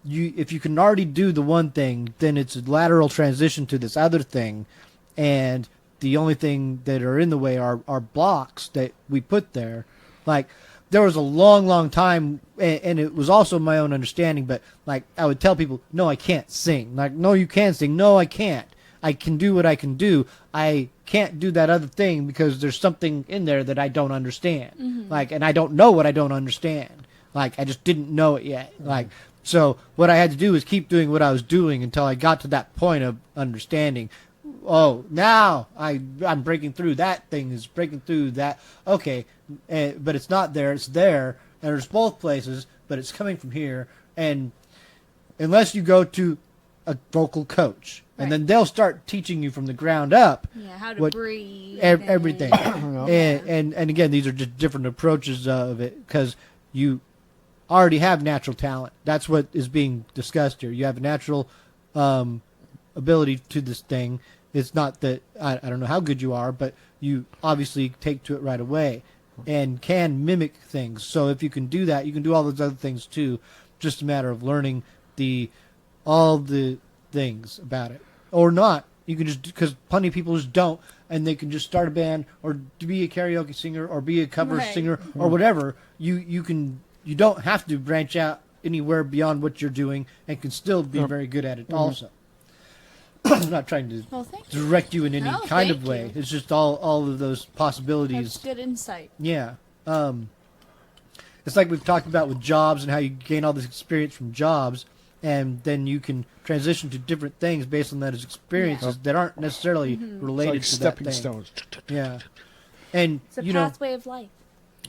you. If you can already do the one thing, then it's a lateral transition to this other thing, and the only thing that are in the way are blocks that we put there. Like there was a long time, and it was also my own understanding, but like I would tell people, no, I can't sing. Like, no, you can sing. No, I can't. I can do what I can do. I can't do that other thing because there's something in there that I don't understand. Like, and I don't know what I don't understand. Like, I just didn't know it yet. Like, so what I had to do was keep doing what I was doing until I got to that point of understanding. Oh, now I'm breaking through. That thing is breaking through that. Okay, but it's not there. It's there. And there's both places, but it's coming from here. And unless you go to a vocal coach, and then they'll start teaching you from the ground up. Yeah, how to breathe. Everything. and again, these are just different approaches of it because you already have natural talent. That's what is being discussed here. You have a natural ability to this thing. It's not that I don't know how good you are, but you obviously take to it right away and can mimic things. So if you can do that, you can do all those other things too. Just a matter of learning all the things about it, or not. You can just, because plenty of people just don't, and they can just start a band or be a karaoke singer or be a cover singer or whatever. You don't have to branch out anywhere beyond what you're doing and can still be very good at it also. I'm not trying to direct you in any kind of way. It's just all of those possibilities. That's good insight. Yeah. It's like we've talked about with jobs and how you gain all this experience from jobs, and then you can transition to different things based on those experiences that aren't necessarily related It's to like that stepping thing. stones. Yeah. And, It's a you know, pathway of life.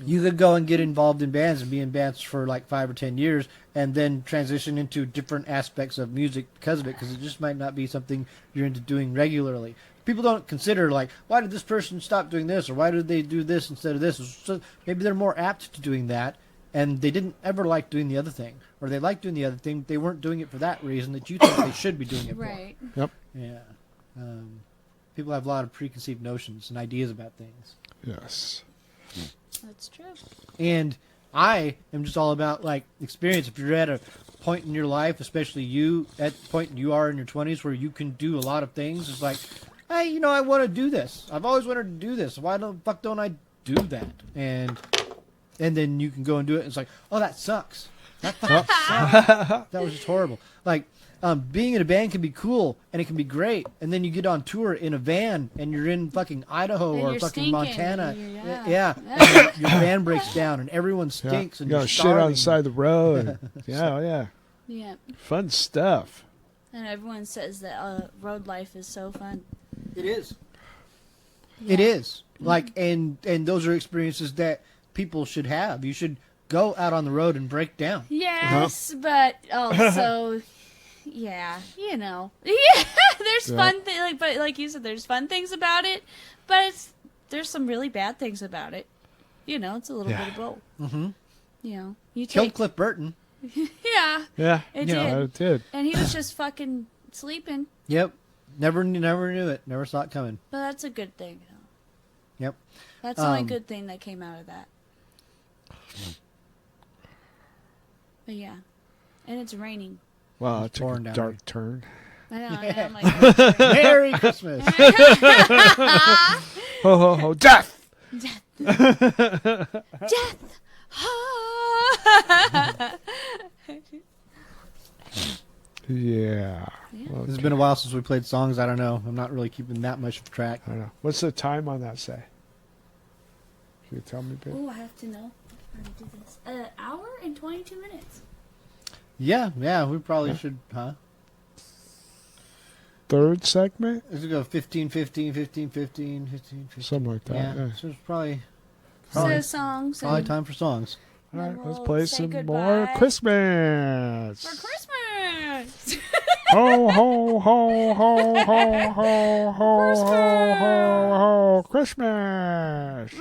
you could go and get involved in bands and be in bands for like 5 or 10 years and then transition into different aspects of music because of it, because it just might not be something you're into doing regularly. People don't consider, like, why did this person stop doing this, or why did they do this instead of this? So maybe they're more apt to doing that, and they didn't ever like doing the other thing, or they liked doing the other thing, they weren't doing it for that reason that you think they should be doing it Right. Yep. for. Yeah. People have a lot of preconceived notions and ideas about things. Yes. That's true. And I am just all about like experience. If you're at a point in your life, especially you at the point you are in your 20s where you can do a lot of things, it's like, hey, you know, I want to do this. I've always wanted to do this. Why the fuck don't I do that? And then you can go and do it. And it's like, oh, that sucks. That fucking sucks. That was just horrible. Like, being in a band can be cool and it can be great, and then you get on tour in a van and you're in fucking Idaho And or you're fucking stinking, Montana, and and your van breaks down and everyone stinks and you you're got shit on starving. the side of the road. Yeah. Yeah. Fun stuff. And everyone says that road life is so fun. It is. It is. Like, and those are experiences that people should have. You should go out on the road and break down. Yes, but also, yeah, you know, yeah, there's fun things, but like you said, there's fun things about it, but there's some really bad things about it. You know, it's a little Yeah. bit of both. Mm-hmm. You know, you Killed take Cliff Burton. yeah, Yeah, it yeah, did. it did. And he was just fucking sleeping. Yep. Never knew it. Never saw it coming. But that's a good thing. Yep. That's the only good thing that came out of that. But yeah, and it's raining. Wow, it took Torn a down. dark turn. I know. And I'm like, Merry Christmas. Ho ho ho! Death. death. Yeah. It's been a while since we played songs. I don't know. I'm not really keeping that much of track. I don't know. What's the time on that say? Can you tell me, babe? Oh, I have to know how to do this. An hour and 22 minutes. Yeah, we probably should, huh? Third segment? Let's go 15, 15, 15, 15, 15, 15. Something like that. Yeah, Yeah. so it's probably So songs. probably and time for songs. All right, then let's we'll play say some goodbye more Christmas. for Christmas. Ho ho ho ho ho ho ho ho ho ho Christmas.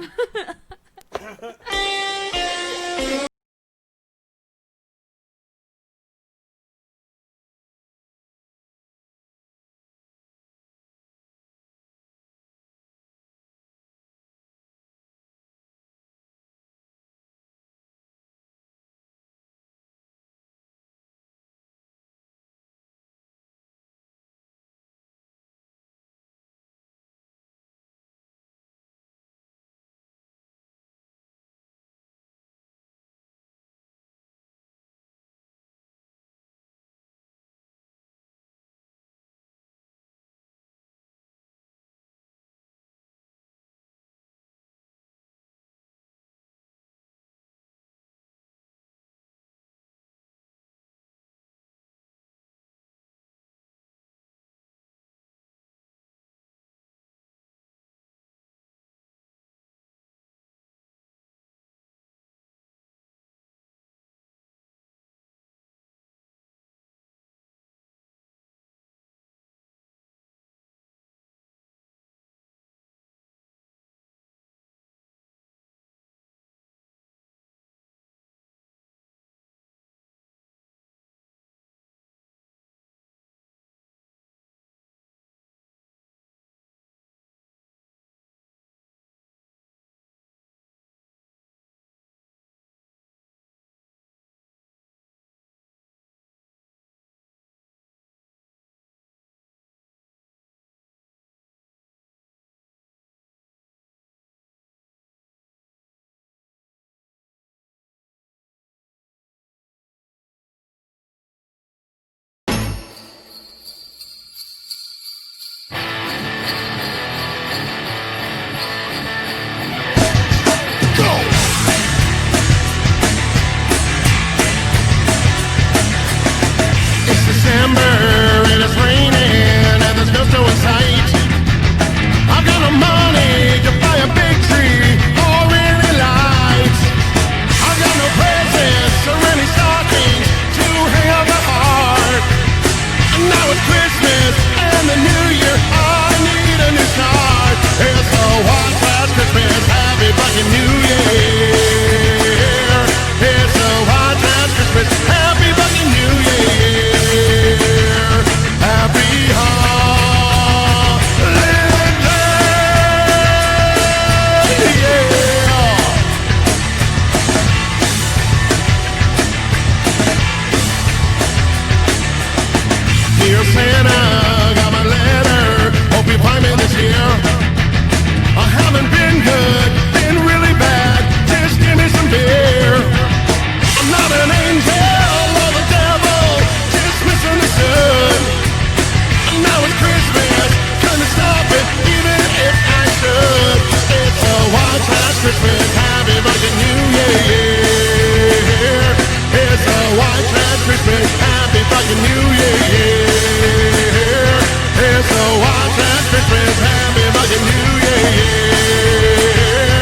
It's a white trash Christmas, happy fucking New Year.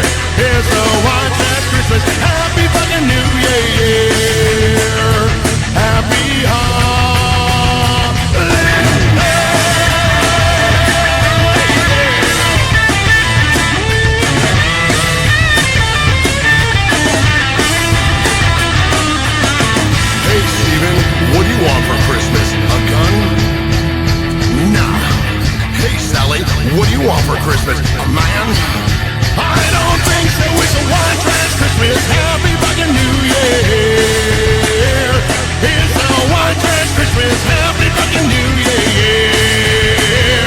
for Christmas, man? I don't think so. It's a white trash Christmas. Happy fucking New Year. It's a white trash Christmas. Happy fucking New Year.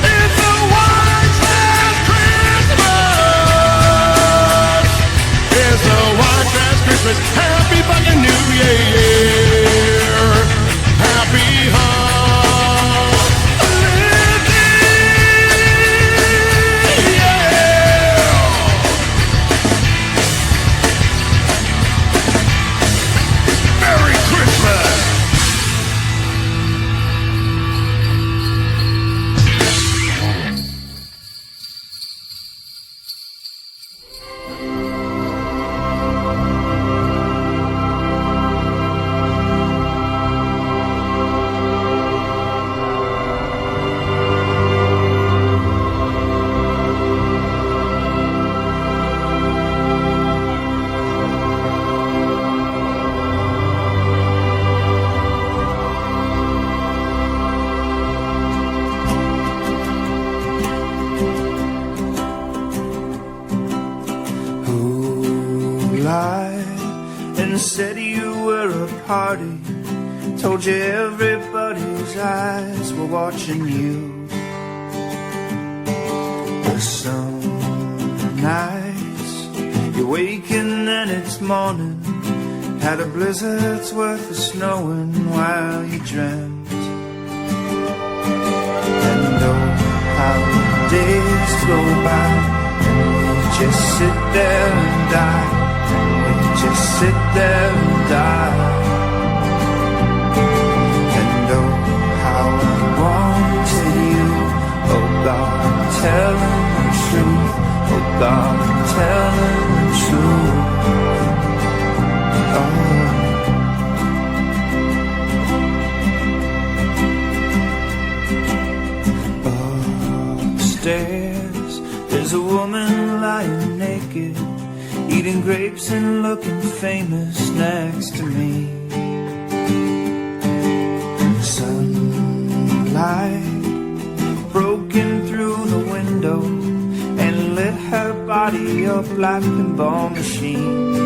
It's a white trash Christmas. It's a white trash Christmas. Happy fucking New Year. Happy Merry Christmas! And said you were a party. Told you everybody's eyes were watching you. But some nights you're waking and it's morning. Had a blizzard's worth of snowing while you dreamt. And oh, how the days go by, and we just sit there and die. Just sit there and die. And oh, how I wanted you. Oh God, I'm telling the truth. Oh God, I'm telling the truth. Upstairs, there's a woman lying naked, eating grapes and looking famous next to me. Sunlight broken through the window and lit her body up like pinball machines.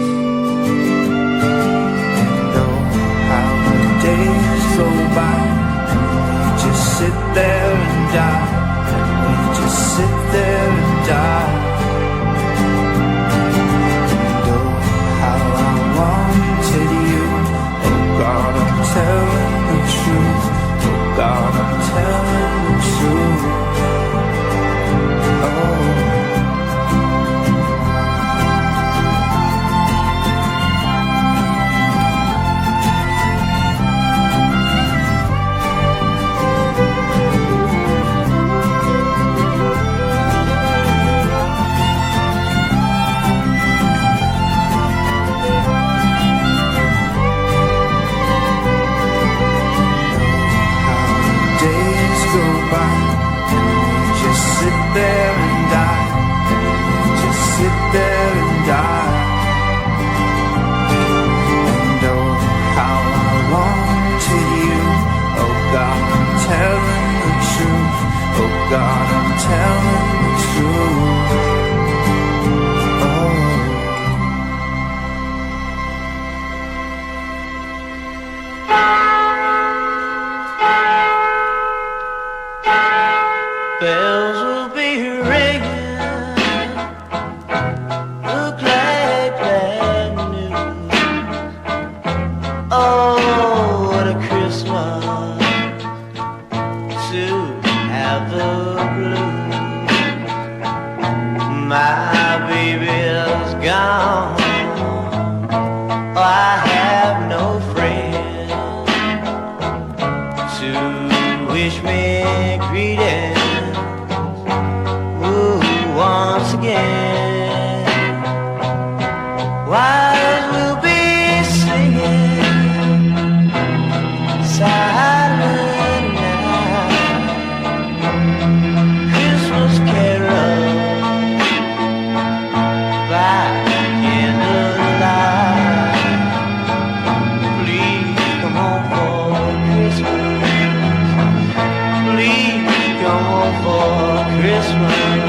And oh, how the days go by, and we just sit there and die. And we just sit there and die. Wanted you. Oh God, I'm telling the truth. Oh God, I'm telling the truth. Sit there and die. Just sit there and die. And oh, how I wanted you. Oh God, I'm telling the truth. Oh God, I'm telling the truth. Bells will be ringing, look like bad news. Oh, what a Christmas to have the blues. My baby's gone, I have no friend to wish me greetings. Once again, while we'll be singing silent night, Christmas carol by candlelight. Please come home for Christmas. Please come home for Christmas.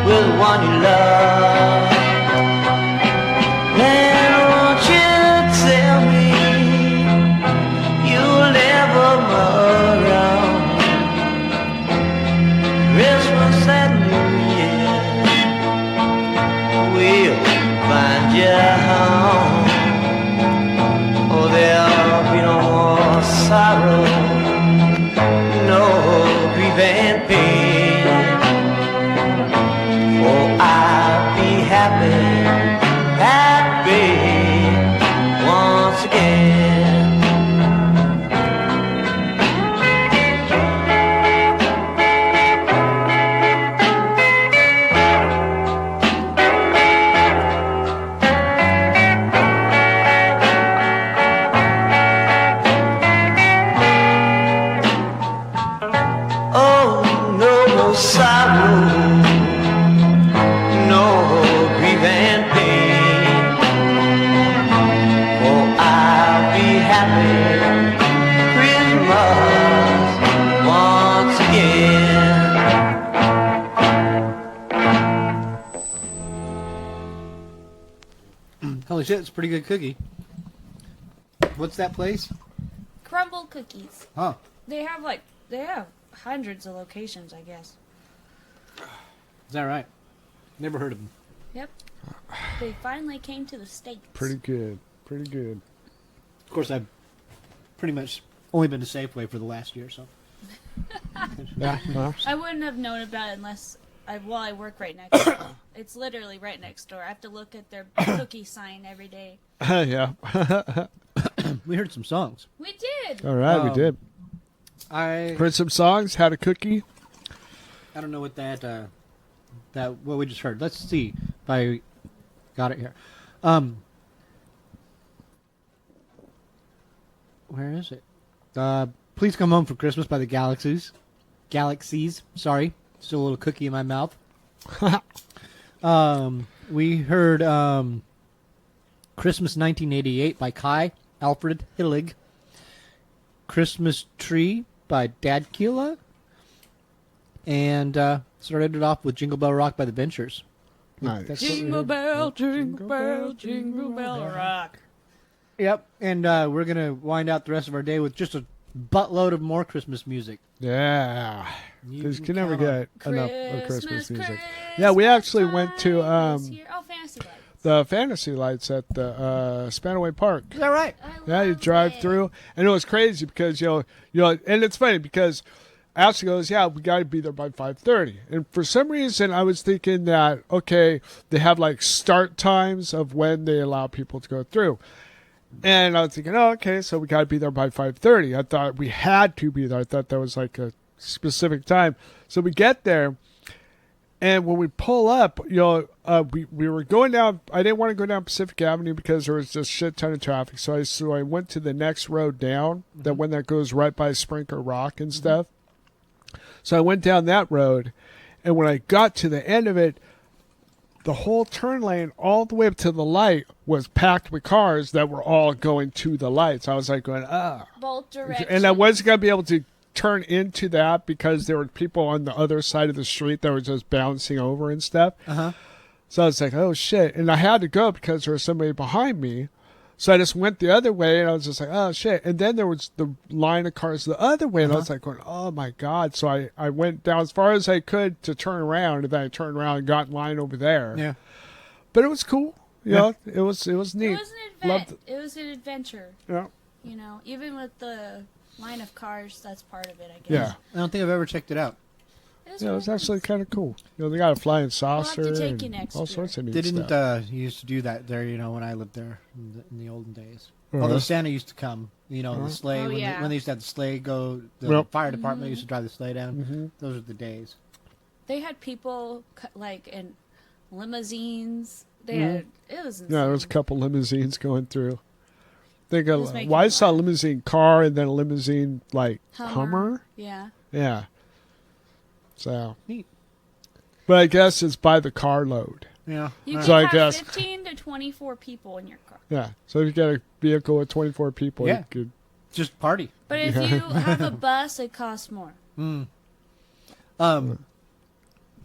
with one you love. Then won't you tell me you'll never around Christmas and New Year will find you home. Oh, there'll be no more sorrow, no grief and pain. Oh, I'll be happy, happy once again. Oh, no more sorrow, no grief and pain. Oh, I'll be happy Christmas once again. Holy shit, it's a pretty good cookie. What's that place? Crumble cookies. Oh, They have hundreds of locations, I guess. is that right? Never heard of them. Yep. They finally came to the States. Pretty good. Pretty good. Of course, I've pretty much only been to Safeway for the last year, so. Yeah. No. I wouldn't have known about it unless I work right next door. It's literally right next door. I have to look at their cookie sign every day. Yeah. We heard some songs. We did. All right, we did. I Heard some songs, had a cookie. don't know what that what we just heard. Let's see if I got it here. Where is it? Please Come Home for Christmas by the Galaxies. Sorry, still a little cookie in my mouth. We heard Christmas 1988 by Kai Alfred Hillig. Christmas Tree by Dadkila. And started it off with Jingle Bell Rock by the Ventures. Nice. That's what we Jingle heard. bell, jingle bell, jingle bell rock. Yep, and we're going to wind out the rest of our day with just a buttload of more Christmas music. Yeah. You Because you can can never count get enough of Christmas music. Christmas Yeah, we actually went to time is here. Fantasy Lights. the Fantasy Lights at the Spanaway Park. Is that right? Yeah, you drive through, and it was crazy because you know, and it's funny because Ashley goes, "Yeah, we got to be there by 5:30," and for some reason, I was thinking that okay, they have like start times of when they allow people to go through, and I was thinking, oh, okay, so we got to be there by 5:30. I thought we had to be there. I thought that was like a specific time. So we get there. And when we pull up, we were going down. I didn't want to go down Pacific Avenue because there was just shit ton of traffic. So I went to the next road down, the one that goes right by Sprinkler Rock and stuff. So I went down that road, and when I got to the end of it, the whole turn lane all the way up to the light was packed with cars that were all going to the lights. I was like going, Both directions. and I wasn't gonna be able to turn into that because there were people on the other side of the street that were just bouncing over and stuff. So I was like, oh shit. And I had to go because there was somebody behind me. So I just went the other way and I was just like, oh shit. And then there was the line of cars the other way and I was like going, oh my God. So I went down as far as I could to turn around, and then I turned around and got in line over there. Yeah. But it was cool. You know, it was neat. It was an event. Loved It was an adventure. Yeah. You know, even with the line of cars, that's part of it, I guess. Yeah. I don't think I've ever checked it out. It was Yeah, it was really actually nice. kind of cool. You know, they got a flying have to saucer take you and next all year. sorts of neat They didn't stuff. used to do that there, when I lived there in the olden days. Uh-huh. Although Santa used to come, the sleigh, Oh, when, yeah. when they used to have the sleigh go, the Yep. fire department used to drive the sleigh down. Mm-hmm. Those are the days. They had people like in limousines. They had it was insane. Yeah, there was a couple limousines going through. They was go. making Well, I me saw a laugh. limousine car and then a limousine like Hummer. Yeah. Yeah. So, Neat. but I guess it's by the carload. Yeah. You So can I have guess- 15 to 24 people in your car. Yeah. So if you get a vehicle with 24 people, Yeah. you could. Just party. But if you have a bus, it costs more.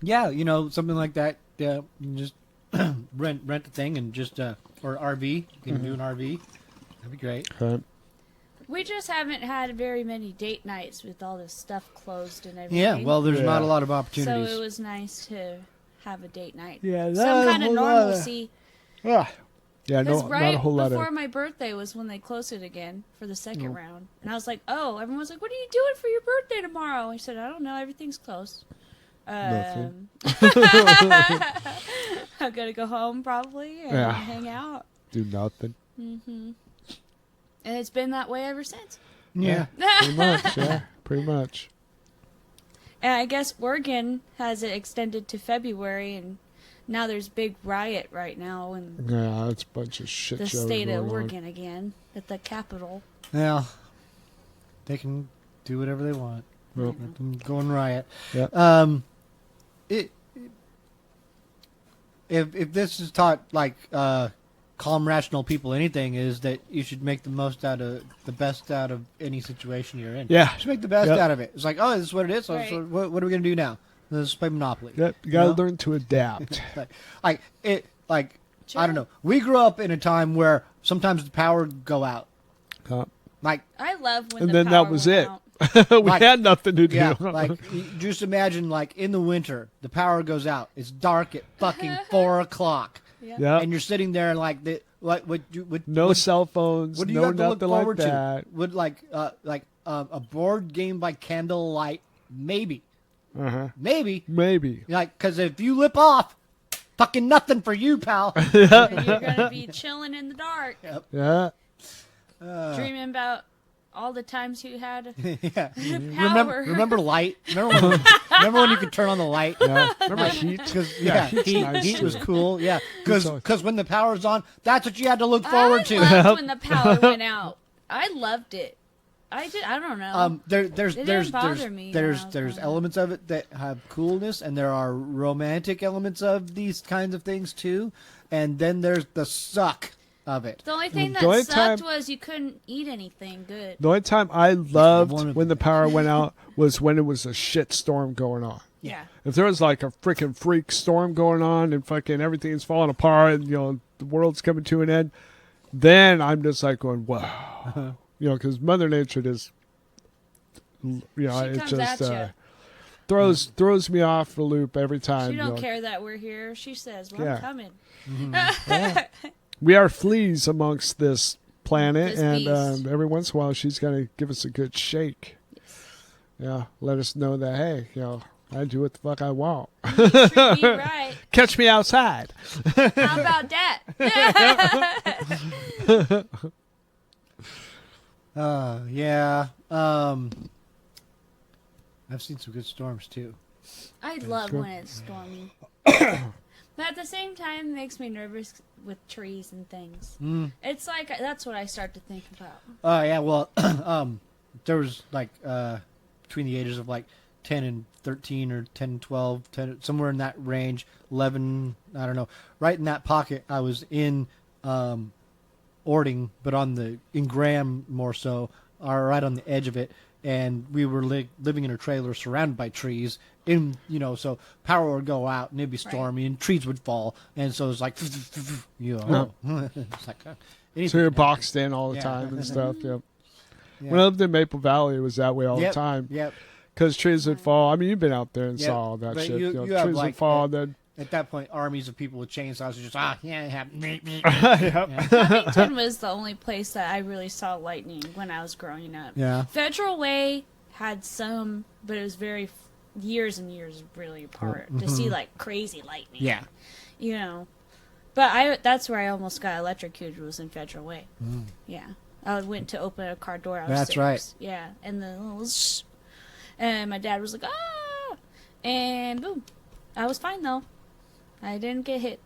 Yeah, something like that. You just rent the thing and just or RV. You can do an RV. That'd be great. We just haven't had very many date nights with all this stuff closed and everything. Yeah, well, there's not a lot of opportunities. So it was nice to have a date night. Yeah, some kind of normalcy. Yeah, Because not right a whole lot before of. my birthday was when they closed it again for the second round. And I was like, oh, everyone's like, what are you doing for your birthday tomorrow? I said, I don't know, everything's closed. Nothing. I'm going to go home probably and hang out. Do nothing. Mm-hmm. And it's been that way ever since. Yeah. Pretty much, yeah. Pretty much. And I guess Oregon has it extended to February, and now there's big riot right now in Yeah, it's a bunch of shit the shows state of going on. Oregon again, at the Capitol. Well, they can do whatever they want. Well, Let them go and riot. Yeah. If this is taught like calm, rational people anything, is that you should make the best out of any situation you're in. Yeah. You should make the best out of it. It's like, oh, this is what it is. So, Right. so what are we gonna do now? Let's play Monopoly. Yep, you gotta know? learn to adapt. I don't know. We grew up in a time where sometimes the power would go out. Like, I love when And the then power that was went it. out. We Like- had nothing to do. yeah, like just imagine like in the winter the power goes out. It's dark at fucking 4:00. yeah. And you're sitting there and like No cell phones, what do you no have to look nothing like forward that. to? Would a board game by candlelight? Maybe, maybe, Maybe. like because if you lip off, fucking nothing for you, pal. And you're going to be chilling in the dark, Yeah. dreaming about all the times you had Yeah. power. Remember light? Remember when you could turn on the light? Yeah. Remember heat? Because heat's nice, heat too. was cool. Yeah, Heat's always- because when the power's on, that's what you had to look forward I to. loved when the power went out. I loved it. I don't know. There's It didn't bother me when I was there's growing up. elements of it that have coolness, and there are romantic elements of these kinds of things too, and then there's the suck of it. The only thing The that only sucked time- was you couldn't eat anything good. The only time I loved one of when the them. power went out was when it was a shit storm going on. Yeah. If there was like a freaking freak storm going on and fucking everything's falling apart and, the world's coming to an end, then I'm just like going, wow. Because Mother Nature just, She it comes just at throws me off the loop every time. She don't care that we're here. She says, well, Yeah. I'm coming. We are fleas amongst this planet, This and beast. every once in a while she's going to give us a good shake. Yeah, let us know that, hey, I do what the fuck I want. Treat me right. Catch me outside. How about that? Yeah. I've seen some good storms too. I love when it's stormy. But at the same time, it makes me nervous with trees and things. It's like, that's what I start to think about. Oh yeah, well, there was like between the ages of like 10 and 13 or 10 and 12, 10, somewhere in that range, 11, I don't know. Right in that pocket, I was in Ording, but in Graham more so, or right on the edge of it, and we were living in a trailer surrounded by trees. So power would go out and it'd be stormy and trees would fall, and so it's like, it's like So anything you're can boxed in all the Yeah. time and stuff. Yep. Yeah. When I lived in Maple Valley, it was that way all Yep, the time. Yep. Because trees would fall. I mean, you've been out there and Yep, saw all that but shit. you Trees have, would like, fall. Then At that point, armies of people with chainsaws are just Yep. Huntington was the only place that I really saw lightning when I was growing up. Yeah. Federal Way had some, but it was very years and years really apart to see like crazy lightning. Yeah. But that's where I almost got electrocuted, was in Federal Way. Yeah. I went to open a car door. I was That's 6. right. Yeah. And the little shh. And my dad was like, ah! And boom. I was fine though. I didn't get hit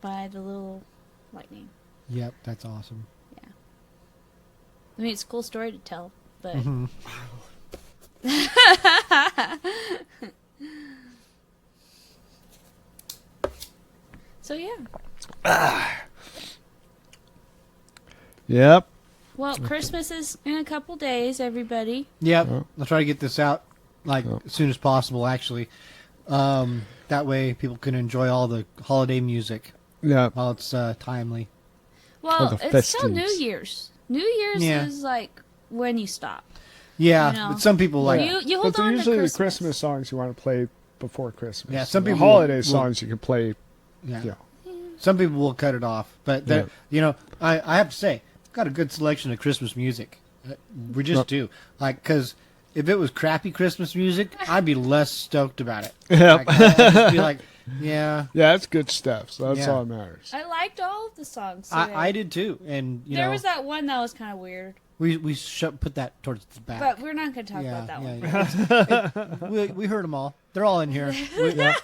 by the little lightning. Yep, that's awesome. I mean, it's a cool story to tell, but so yeah. Yep. Well, Christmas is in a couple days, everybody. Yep. Oh. I'll try to get this out like Oh. as soon as possible. Actually, That way people can enjoy all the holiday music Yeah. while it's timely. Well, the it's still New festives. Year's. New Year's Yeah. is like when you stop. Yeah, You know. but some people like. You hold But they're on usually to the Christmas songs you want to play before Christmas. Yeah, some The people holiday will- songs you can play. Yeah. Yeah. Some people will cut it off, but Yeah. you know, I have to say, I've got a good selection of Christmas music. We just Yep. do, like, because if it was crappy Christmas music, I'd be less stoked about it. Yep. Like, I'd just be like, yeah, Yeah, it's good stuff. So that's Yeah. all that matters. I liked all of the songs. Today. I did too, and you There know, was that one that was kind of weird, we put that towards the back. but we're not going to talk yeah, about that yeah, one. yeah. we heard them all. They're all in here.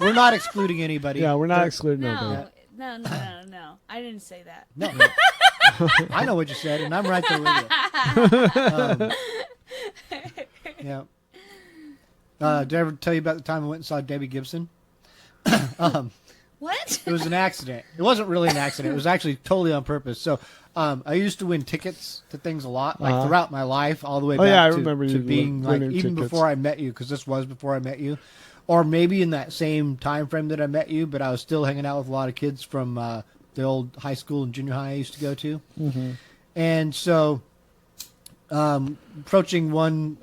We're not excluding anybody. Yeah, we're not They're- excluding nobody. No. I didn't say that. No, I know what you said, and I'm right there with you. Yeah. Did I ever tell you about the time I went and saw Debbie Gibson? What? It was an accident. It wasn't really an accident. It was actually totally on purpose. So I used to win tickets to things a lot, like throughout my life, all the way Oh, back yeah, I to, remember to you being like winning even tickets. before I met you, because this was before I met you, or maybe in that same time frame that I met you, but I was still hanging out with a lot of kids from the old high school and junior high I used to go to, and so approaching one.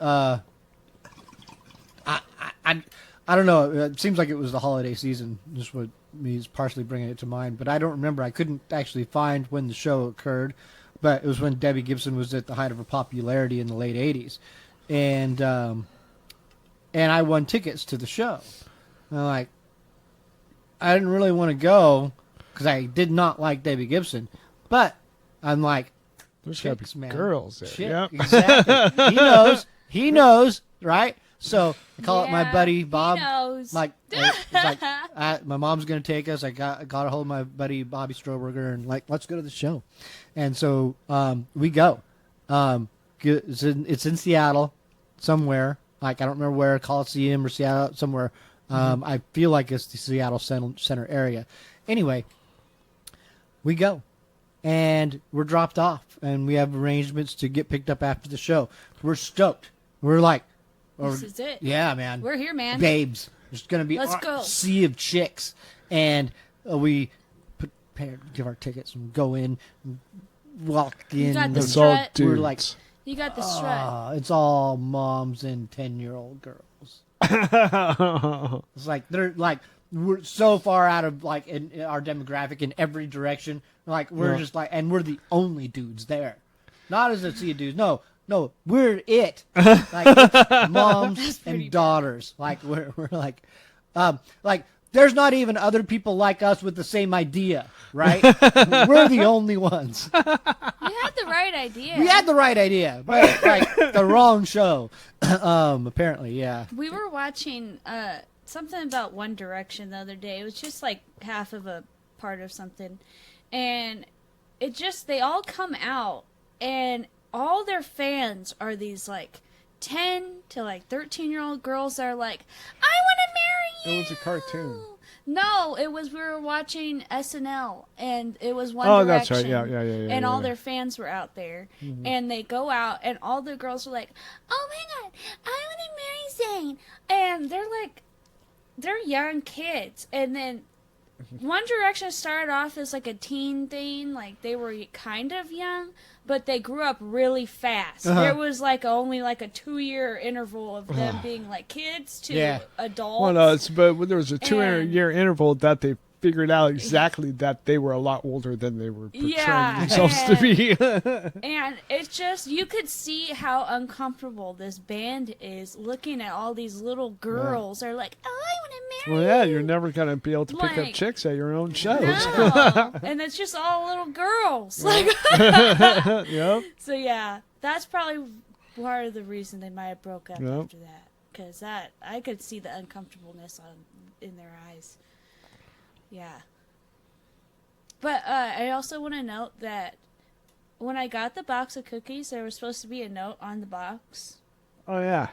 I don't know. It seems like it was the holiday season. Just what me is partially bringing it to mind, but I don't remember. I couldn't actually find when the show occurred, but it was when Debbie Gibson was at the height of her popularity in the late '80s, and I won tickets to the show. And I'm like, I didn't really want to go because I did not like Debbie Gibson, but I'm like, There's got to chicks, be man. girls there. Shit, Yep. exactly. He knows, right? So I call up my Yeah, buddy he Bob. knows. Like, it's like my mom's gonna take us. I got a hold of my buddy Bobby Stroberger, and like, let's go to the show. And so we go. It's in Seattle, somewhere. Like, I don't remember where, Coliseum or Seattle, somewhere. I feel like it's the Seattle center area. Anyway, we go, and we're dropped off, and we have arrangements to get picked up after the show. We're stoked. We're like, This is it. yeah, man. We're here, man. Babes. There's going to be Let's a go. sea of chicks. And we give our tickets and go in, walk in. got the It's all strut. dudes. We're like, You got the strut. it's all moms and 10-year-old girls. It's like, they're like, we're so far out of like in our demographic in every direction. Like, we're just like, and we're the only dudes there. Not as a sea of dudes. No, we're it. Like, it's moms pretty and daughters. Like, we're like, there's not even other people like us with the same idea, right? We're the only ones. You had the right idea. We had the right idea, but like the wrong show. Apparently, yeah. We were watching something about One Direction the other day. It was just like half of a part of something. And they all come out, and all their fans are these like 10 to like 13-year-old girls that are like, I want to marry you. It was a cartoon. No, we were watching SNL, and it was One Oh, Direction. that's right. Yeah. And yeah, all yeah. their fans were out there, and they go out, and all the girls were like, "Oh my god, I want to marry Zayn," and they're young kids, and then One Direction started off as like a teen thing, like they were kind of young, but they grew up really fast. There was like only like a 2-year interval of them being like kids to adults. Well, no, but there was a 2-year And- interval that they figured out exactly that they were a lot older than they were portraying Yeah, themselves to be. And it's just, you could see how uncomfortable this band is looking at all these little girls. They're like, oh, I want to marry Well, yeah, you. you're never going to be able to pick up Like- chicks at your own shows. No. And it's just all little girls. Like, Yep. so yeah, that's probably part of the reason they might have broke up Yep. after that. Because I could see the uncomfortableness in their eyes. Yeah. But I also want to note that when I got the box of cookies, there was supposed to be a note on the box. Oh, yeah.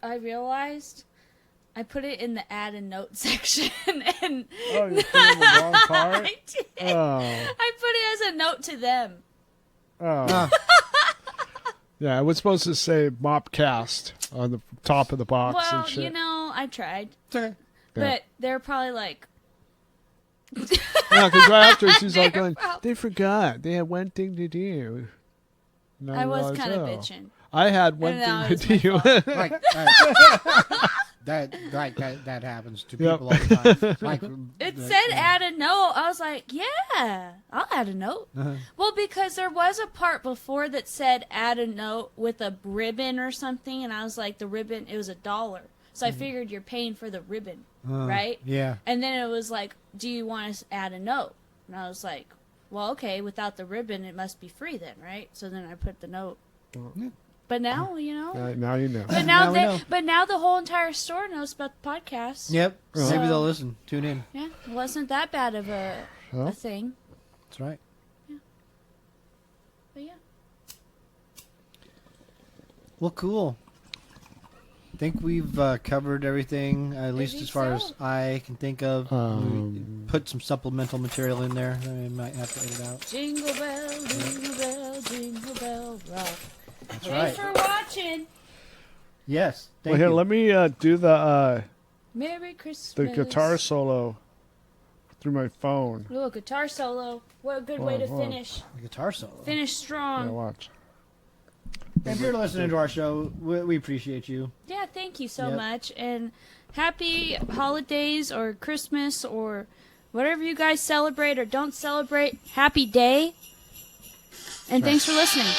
I realized I put it in the add a note section, and Oh, you put in the wrong part? I did. Oh. I put it as a note to them. Oh. Yeah, it was supposed to say MAWPCAST on the top of the box Well, and shit. you know, I tried. It's okay. But they're probably like, Yeah, because right after she's like going, they forgot. They had one thing to do. And I was realized, kind of oh, bitching. I had one And thing to that do. That happens to people all the time. Like, It said add a note. I was like, yeah, I'll add a note. Well, because there was a part before that said add a note with a ribbon or something, and I was like, the ribbon, it was $1. So I figured you're paying for the ribbon, right? Yeah. And then it was like, do you want to add a note? And I was like, well, okay, without the ribbon, it must be free then, right? So then I put the note. But now, you know. Now you know. But Now we know. but now the whole entire store knows about the podcast. Yep. So- Maybe they'll listen. Tune in. Yeah, it wasn't that bad of a thing. That's right. But yeah. Well, cool. I think we've covered everything, at least think as far so. as I can think of. We put some supplemental material in there that I might have to edit out. Jingle bell, jingle bell rock. That's Thanks right. for watching. Yes. Well, Thank here, you. let me do the Merry Christmas. guitar solo through my phone. Ooh, guitar solo. What a good way to finish. The guitar solo. Finish Yeah, strong. watch. If you're listening to our show, we appreciate you. Yeah, thank you so Yep. much. And happy holidays or Christmas or whatever you guys celebrate or don't celebrate. Happy day. And thanks for listening.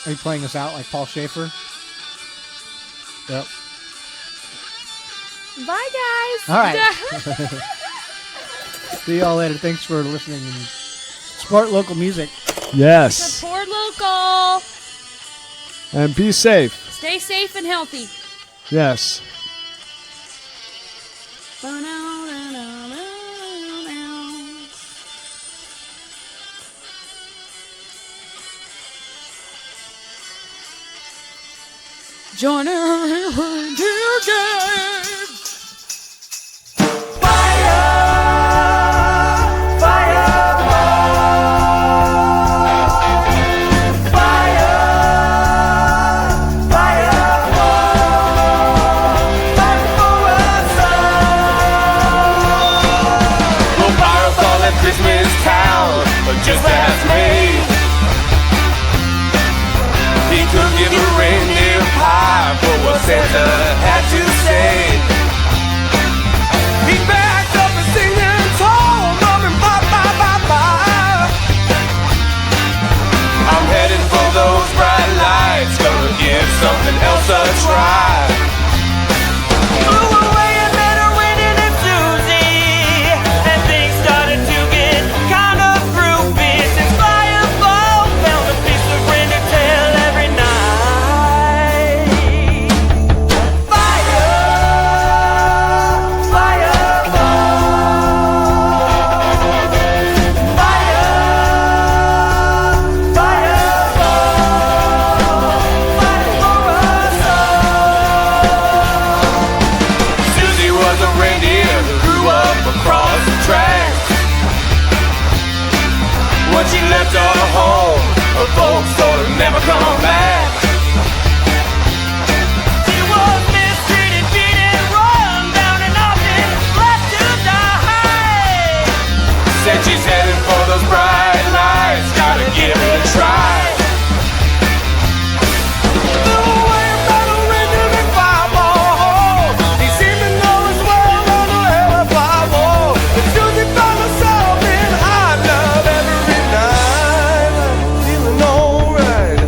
Are you playing us out like Paul Schaefer? Yep. Bye, guys. All right. See y'all later. Thanks for listening and support local music. Yes. Support local. And be safe. Stay safe and healthy. Yes. Join everyone together. Christmas town, just as me. He could give a reindeer pie for what Santa had to say. He backed up and singing tall, mumming bye bye bye bye. I'm headed for those bright lights, gonna give something else a try. Blew away and met her waiting at Susie, and things started to get kind of groovy. Since Fireball found a piece of reindeer tail every night. Susie was a reindeer who grew up across the tracks. When she left her home, her folks told her never come back. She was mistreated, beaten, run down and often left to die. Said she's headed for those bright lights, gotta give it a try. Blew away about a reindeer and Fireball. He seemed to know his way around the hellfire wall. And Susie found herself in high love every night, feeling alright.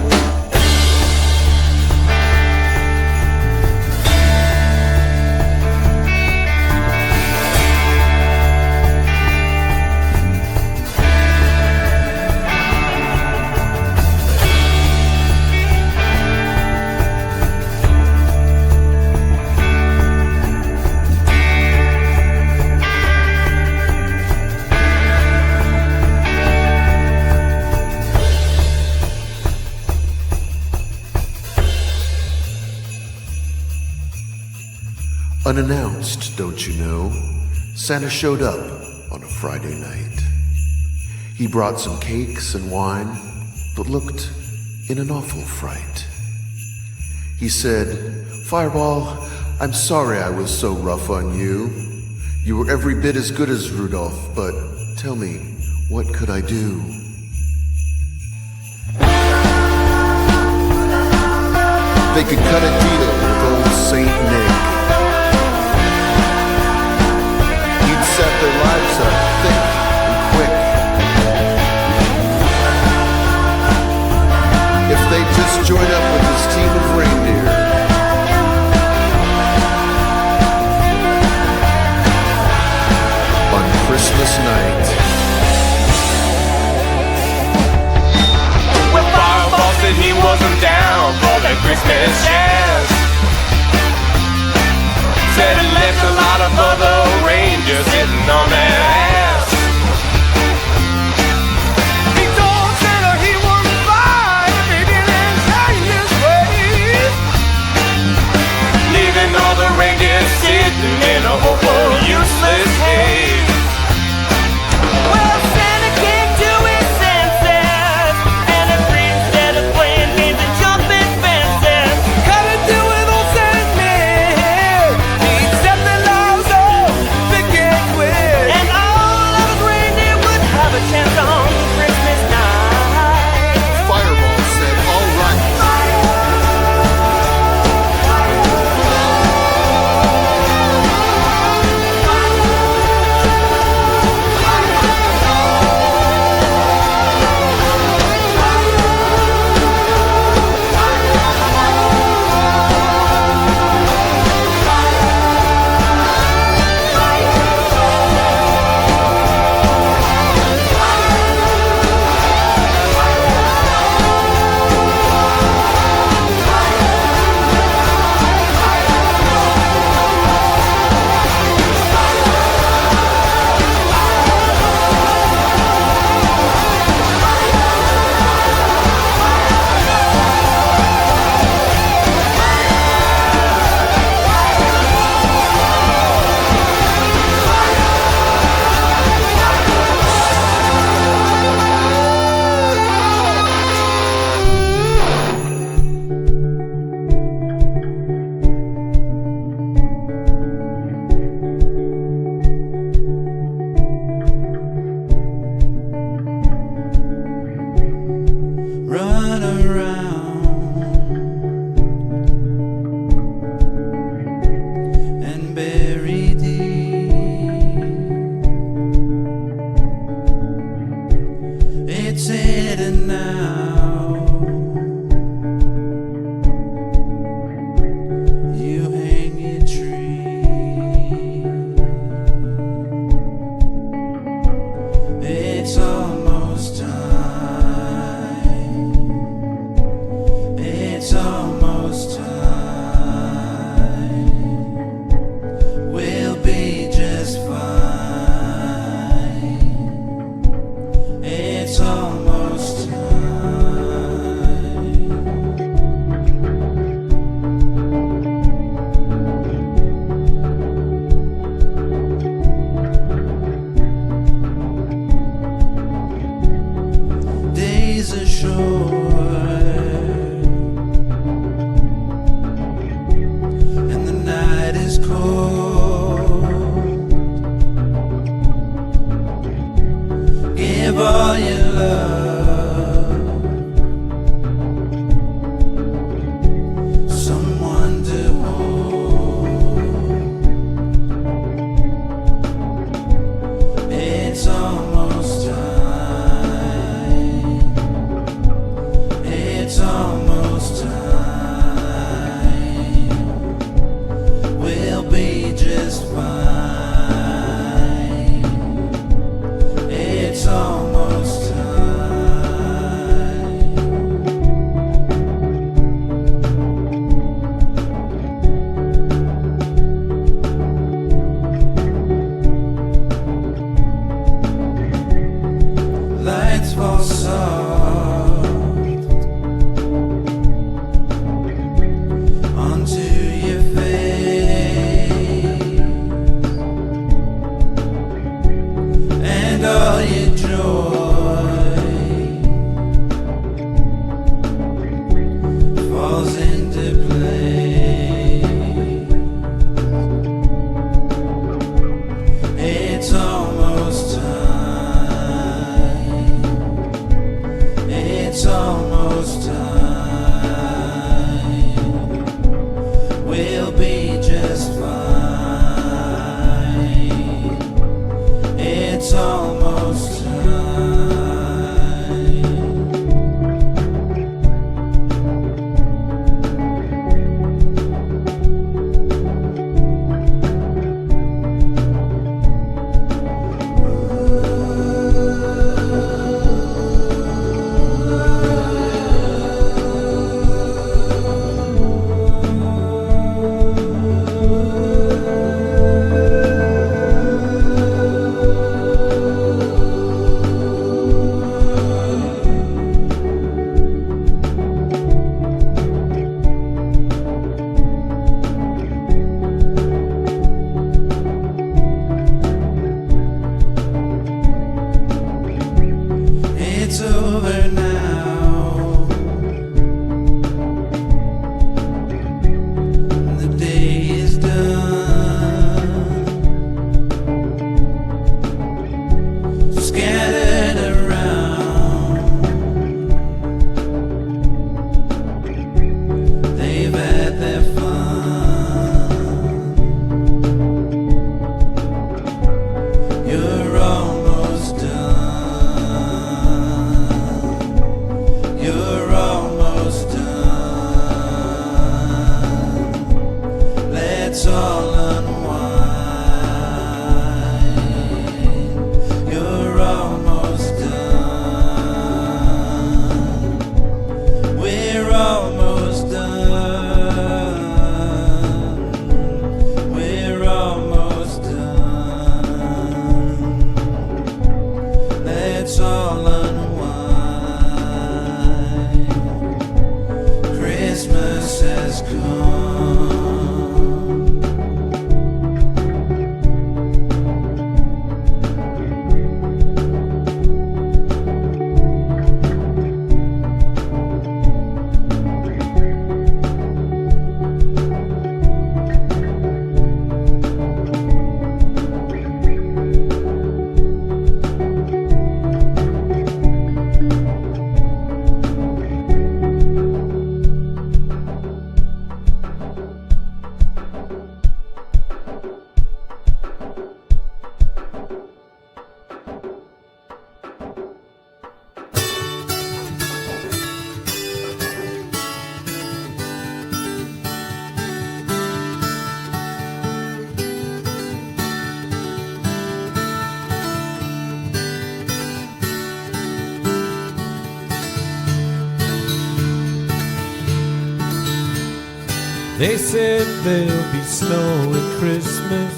Unannounced, don't you know, Santa showed up on a Friday night. He brought some cakes and wine, but looked in an awful fright. He said, "Fireball, I'm sorry I was so rough on you. You were every bit as good as Rudolph, but tell me, what could I do?" They could cut a deal with old Saint Nick. He'd set their lives up thick and quick. If they just join up with his team of reindeer. On Christmas night. Well, Fireball said he wasn't down for that Christmas jazz. Said it left a lot of other reindeer sitting on their ass. He told Santa he was fine if he didn't change his ways, leaving all the reindeer sitting in a hopeful, useless haze. Well, Santa came to his senses, and instead of playing games and jumping fences, cut a deal with old Saint Nick. He'd set the lives up thick and quick, and all of his reindeer would have a chance on Christmas night. Fireball said, "All right." Run around and bury deep. It's hidden now. You hang your tree. It's almost time. It's almost time. We'll be just fine. It's almost time. Days are short, and the night is cold. Give all your love, someone to hold. It's almost time. It's almost time. We'll be just fine. It's almost time. Lights fall soft onto your face. we'll be just fine. It's almost time. It's over now. The day is done. Scattered around, they've had their fun. You're almost done. You're almost done. Let's all unwind. You're almost done. We're almost done. We're almost done. Let's all unwind. Christmas has come. They said there'll be snow at Christmas.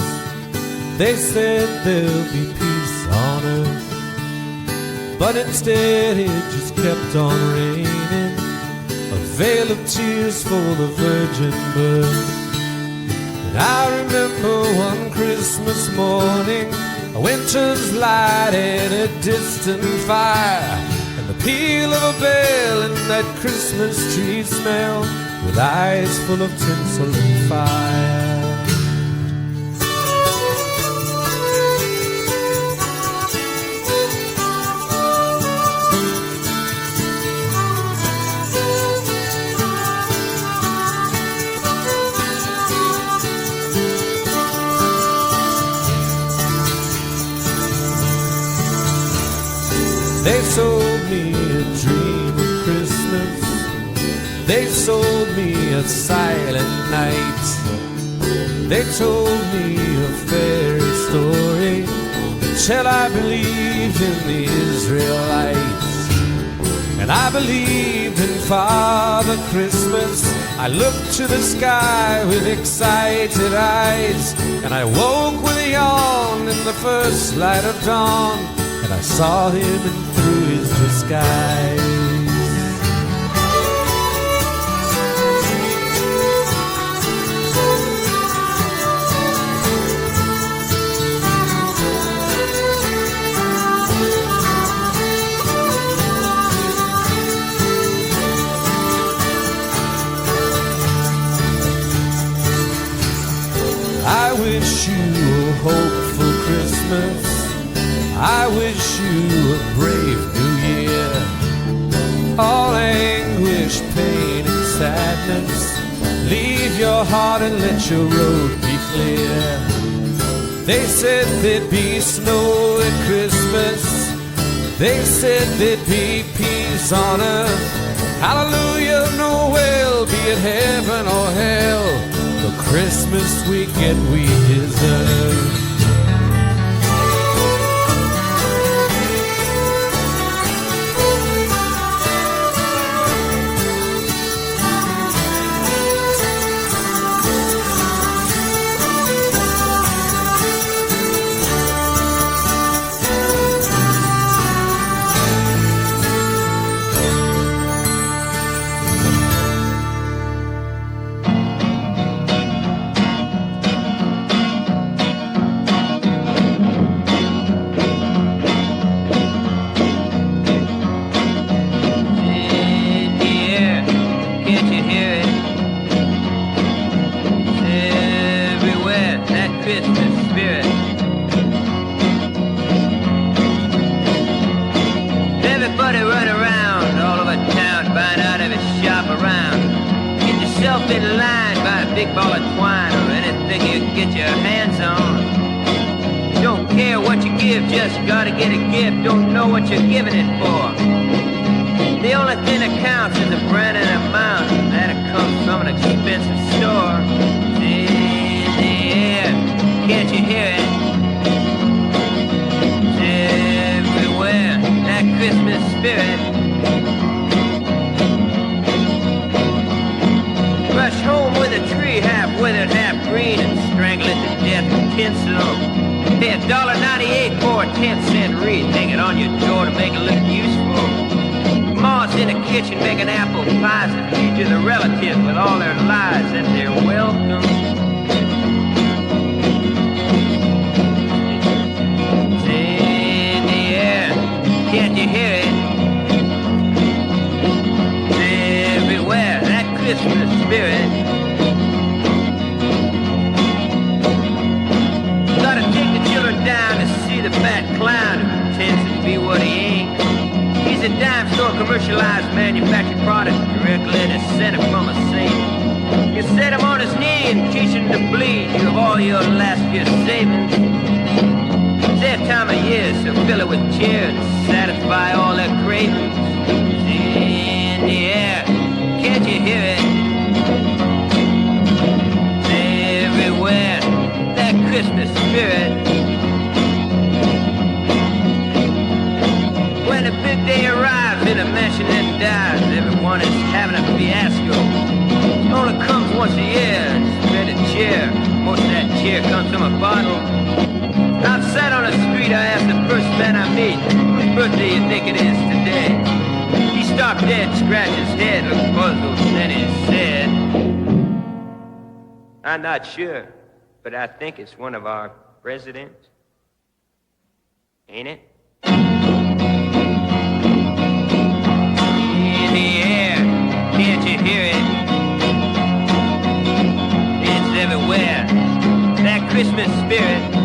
They said there'll be peace on earth. But instead it just kept on raining, a veil of tears for the virgin birth. And I remember one Christmas morning, a winter's light and a distant fire, and the peal of a bell and that Christmas tree smell, with eyes full of tinsel and fire. They sold me a dream of Christmas. They sold me a silent night. They told me a fairy story till I believed in the Israelites. And I believed in Father Christmas. I looked to the sky with excited eyes, and I woke with a yawn in the first light of dawn, and I saw him and through his disguise. I wish you a hopeful Christmas. I wish you a brave new year. All anguish, pain, and sadness, leave your heart and let your road be clear. They said there'd be snow at Christmas. They said there'd be peace on earth. Hallelujah, Noel, be it heaven or hell, the Christmas we get we deserve. I'm not sure, but I think it's one of our presidents. Ain't it? In the air, can't you hear it? It's everywhere. That Christmas spirit.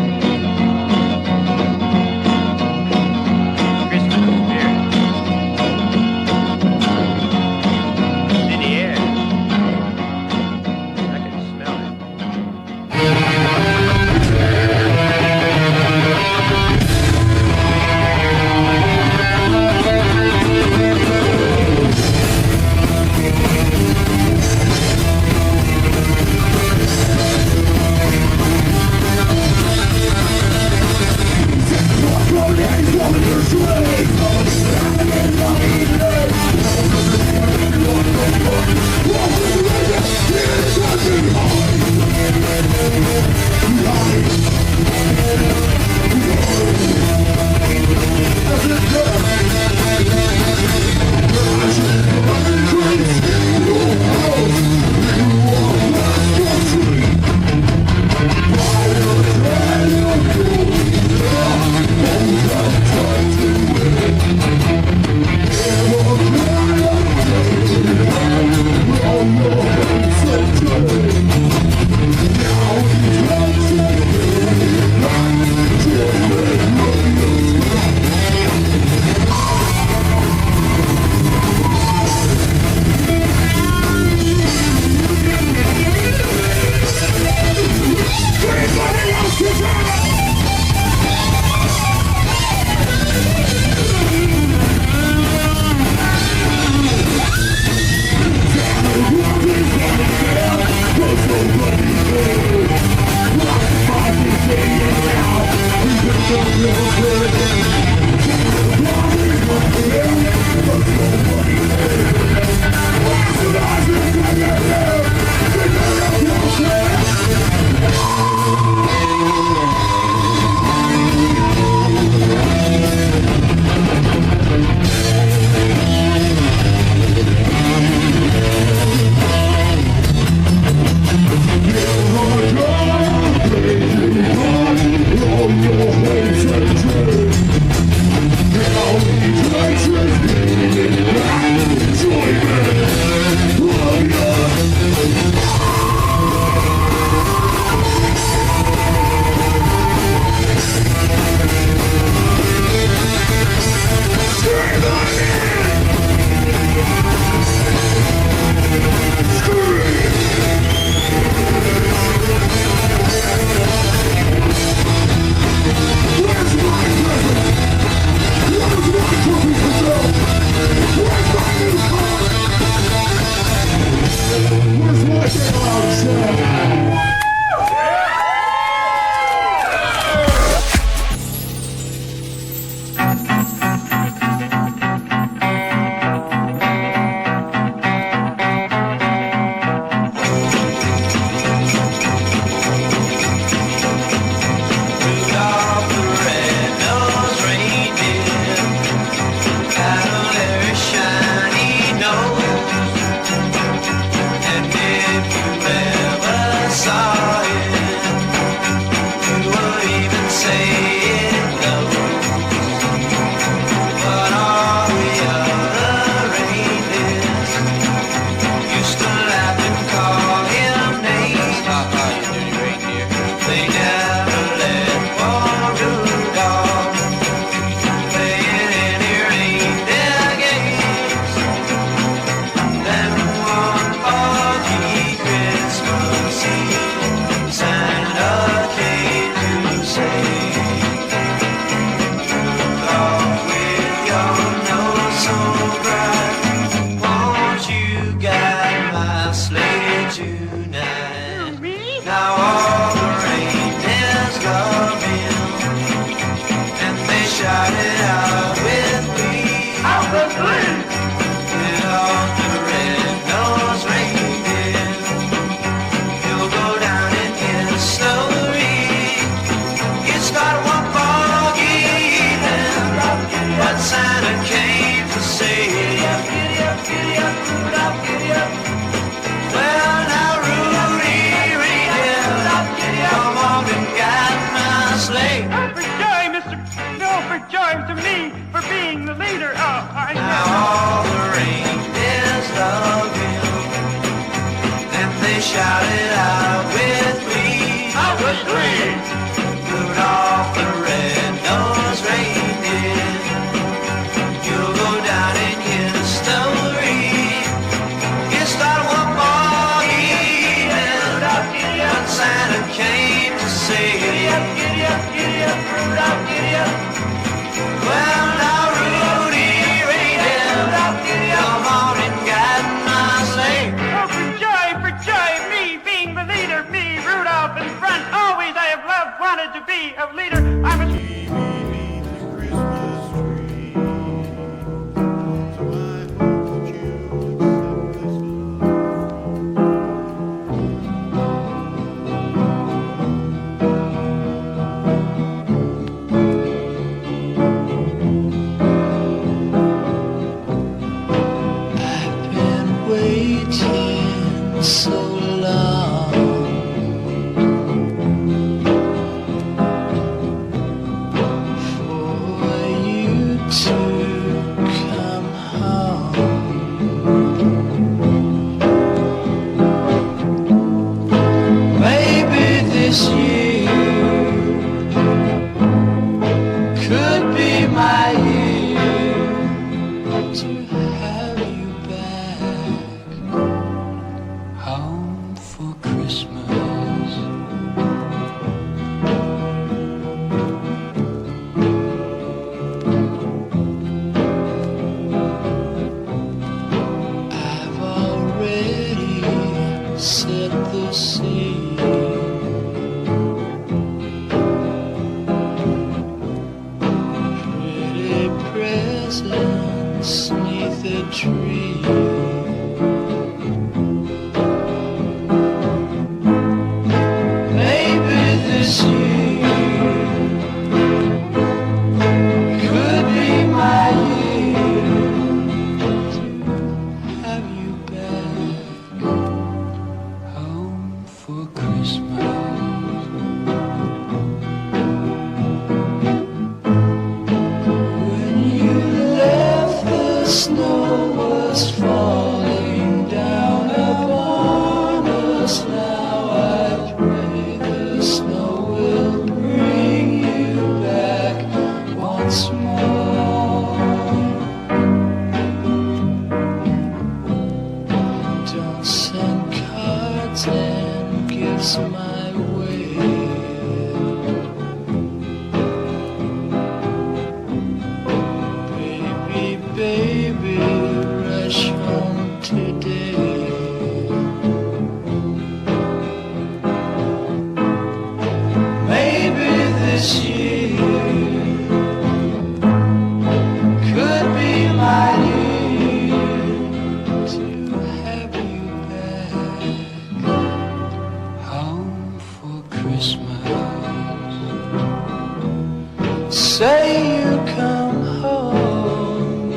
Say you come home,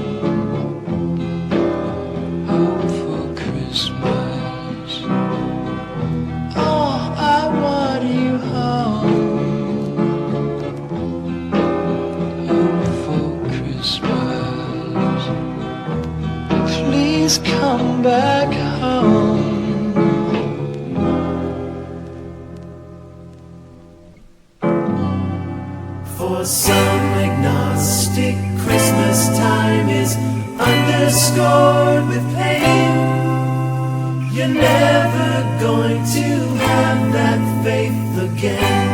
home for Christmas. Oh, I want you home, home for Christmas. Please come back home. For some agnostic, Christmas time is underscored with pain. You're never going to have that faith again.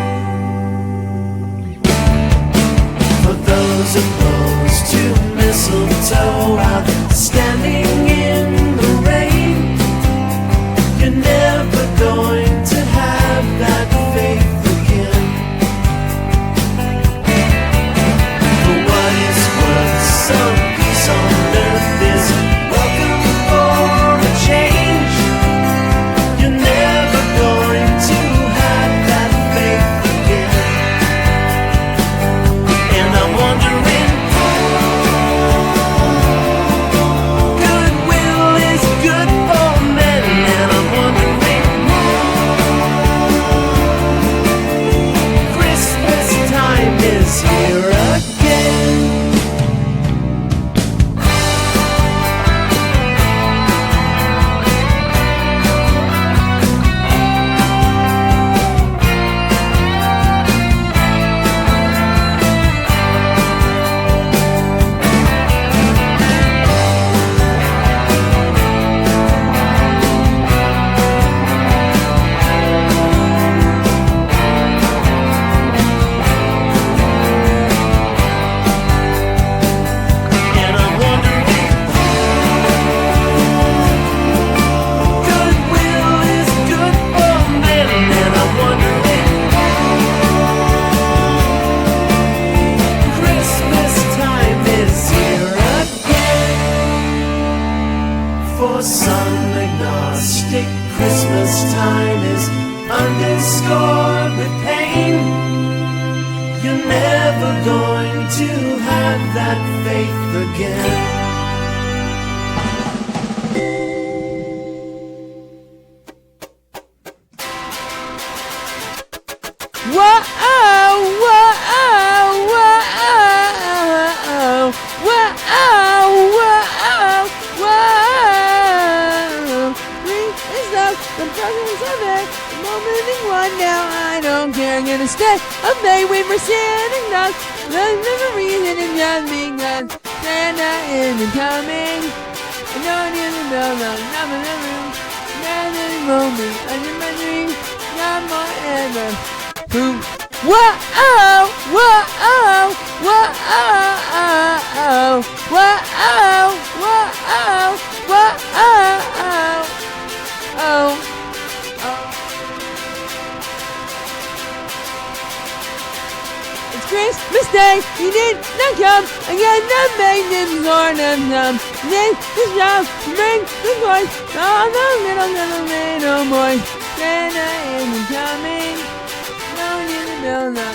For those opposed to mistletoe out standing in the rain, you're never going to have that faith again. Some peace on earth is welcome for a change. You're never going to have that faith again. And I'm wondering, goodwill is good for men. And I'm wondering, Christmas time is here again. For some agnostic, Christmas time is underscored with pain. You're never going to have that faith again. Whoa, whoa, whoa, whoa, I don't care, I'm gonna stay up late, wait for Santa Claus. There's never reason it's just begun. Santa isn't coming. I don't even know, I'm in the room. There's any moment, I'm in my dream. Not more ever. Boom. Whoa, whoa, whoa, Christmas Day, he did not come. I got no maintenance or none. Then the shop bring the boys, all the little boys. Santa isn't coming. No, you don't know.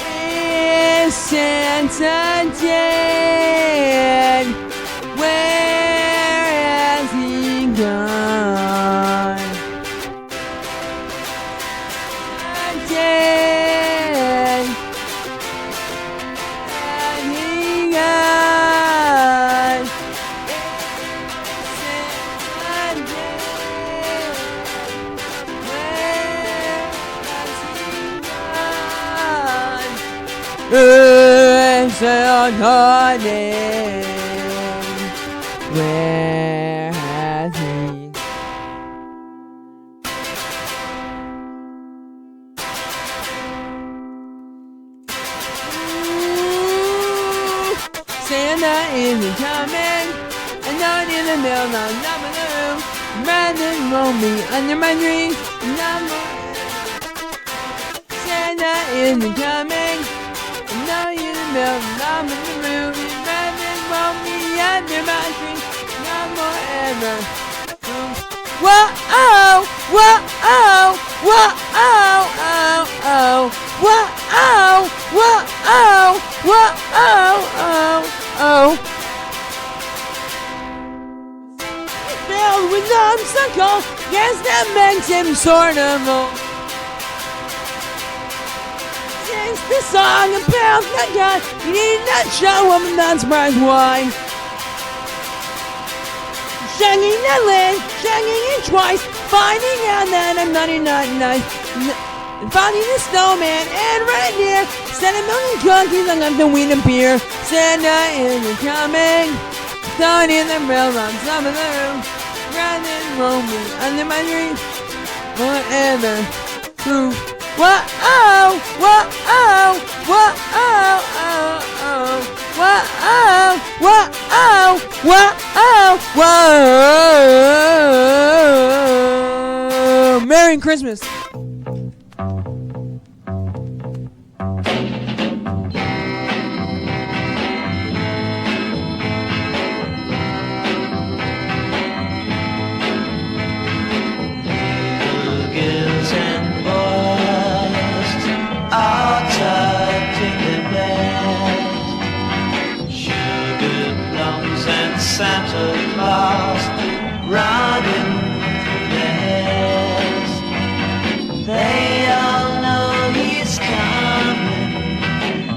Is Santa dead? Where has he gone? Dead. And he gone. Is Santa dead? Where has he Santa isn't coming. I down in the middle of the room. Brandon roll me under my tree. Santa isn't coming. Down in the middle of the room. Brandon roll me under my tree. No more ever. Whoa, oh, whoa, oh, whoa, oh, oh, oh, whoa, oh, whoa, oh, whoa, oh, oh, oh. Filled with obstacles, yes, that makes him sort of old. Since the song about the gun, you need not show him, not surprised why. Shagging the lid, shagging it twice, finding out that I'm not nice. Finding the snowman, and right here, sending million cookies, I got the weed and beer. Santa isn't coming, down in the middle of some of the room. Running, roaming, under my tree, forever through. Whoa, oh, whoa, oh, whoa, oh, oh, oh. Whoa, oh, whoa, oh, whoa, oh, whoa. Merry Christmas. Girls and boys are tucked in their beds. Sugar plums and Santa Claus running through their heads. They all know he's coming.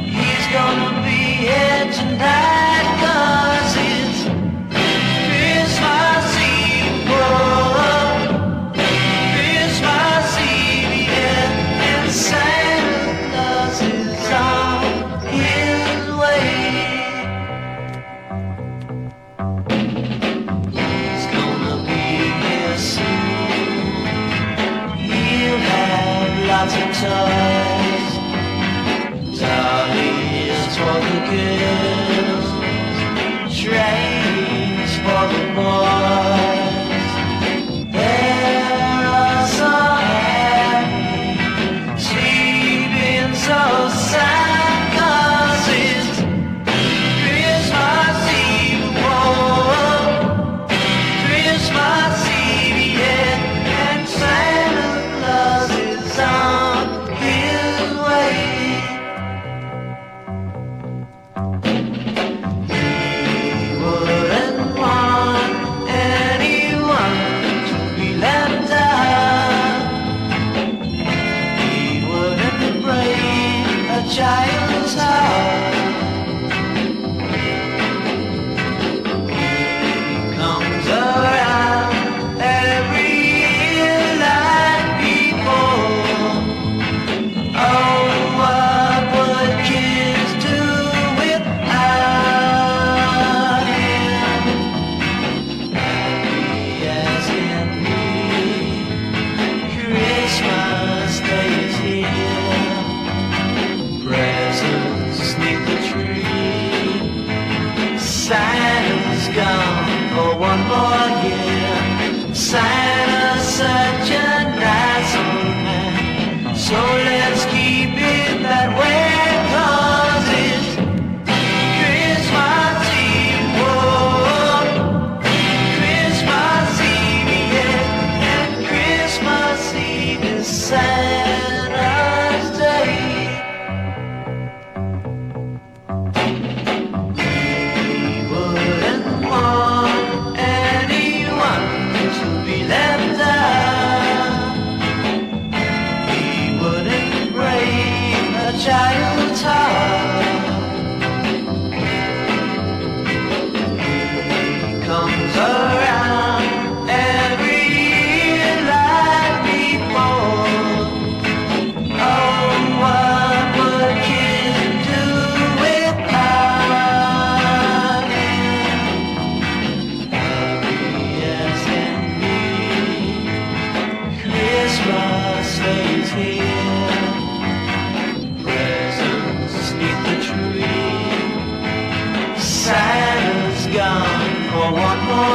He's gonna be here tonight 'cause it's Christmas Eve. Whoa. Christmas Eve, yeah, and Santa Claus is on his way. He's gonna be here soon. He'll have lots of toys, dollies for the girls, trains for the boys. They're all so happy, sleeping so sad 'cause it's Christmas Eve. Whoa, Christmas Eve, yeah, and Santa Claus is on his way. He wouldn't want anyone to be left out. He wouldn't break a child's heart. He comes around every year like before. Oh, what would kids do without him? Happy as can be, Christmas Day is here. Presents sneak the tree. Santa's gone for one more year. Santa's such a nice old man, so let's keep it that way 'cause it's Christmas Eve. Whoa, Christmas Eve, yeah, and Christmas Eve is Santa's day. He wouldn't want anyone to be left out. He wouldn't break a child's heart. He comes around every year like before. Oh, what would kids do without him? Happy as can be, Christmas stays here. Presents neath the tree. Santa's gone for one more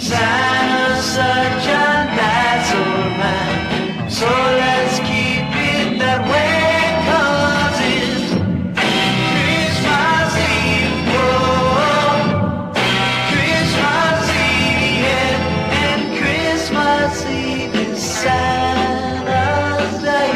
Santa's such a nice old man, so let's keep it that way, 'cause it's Christmas Eve, oh, Christmas Eve, yeah, and Christmas Eve is Santa's day.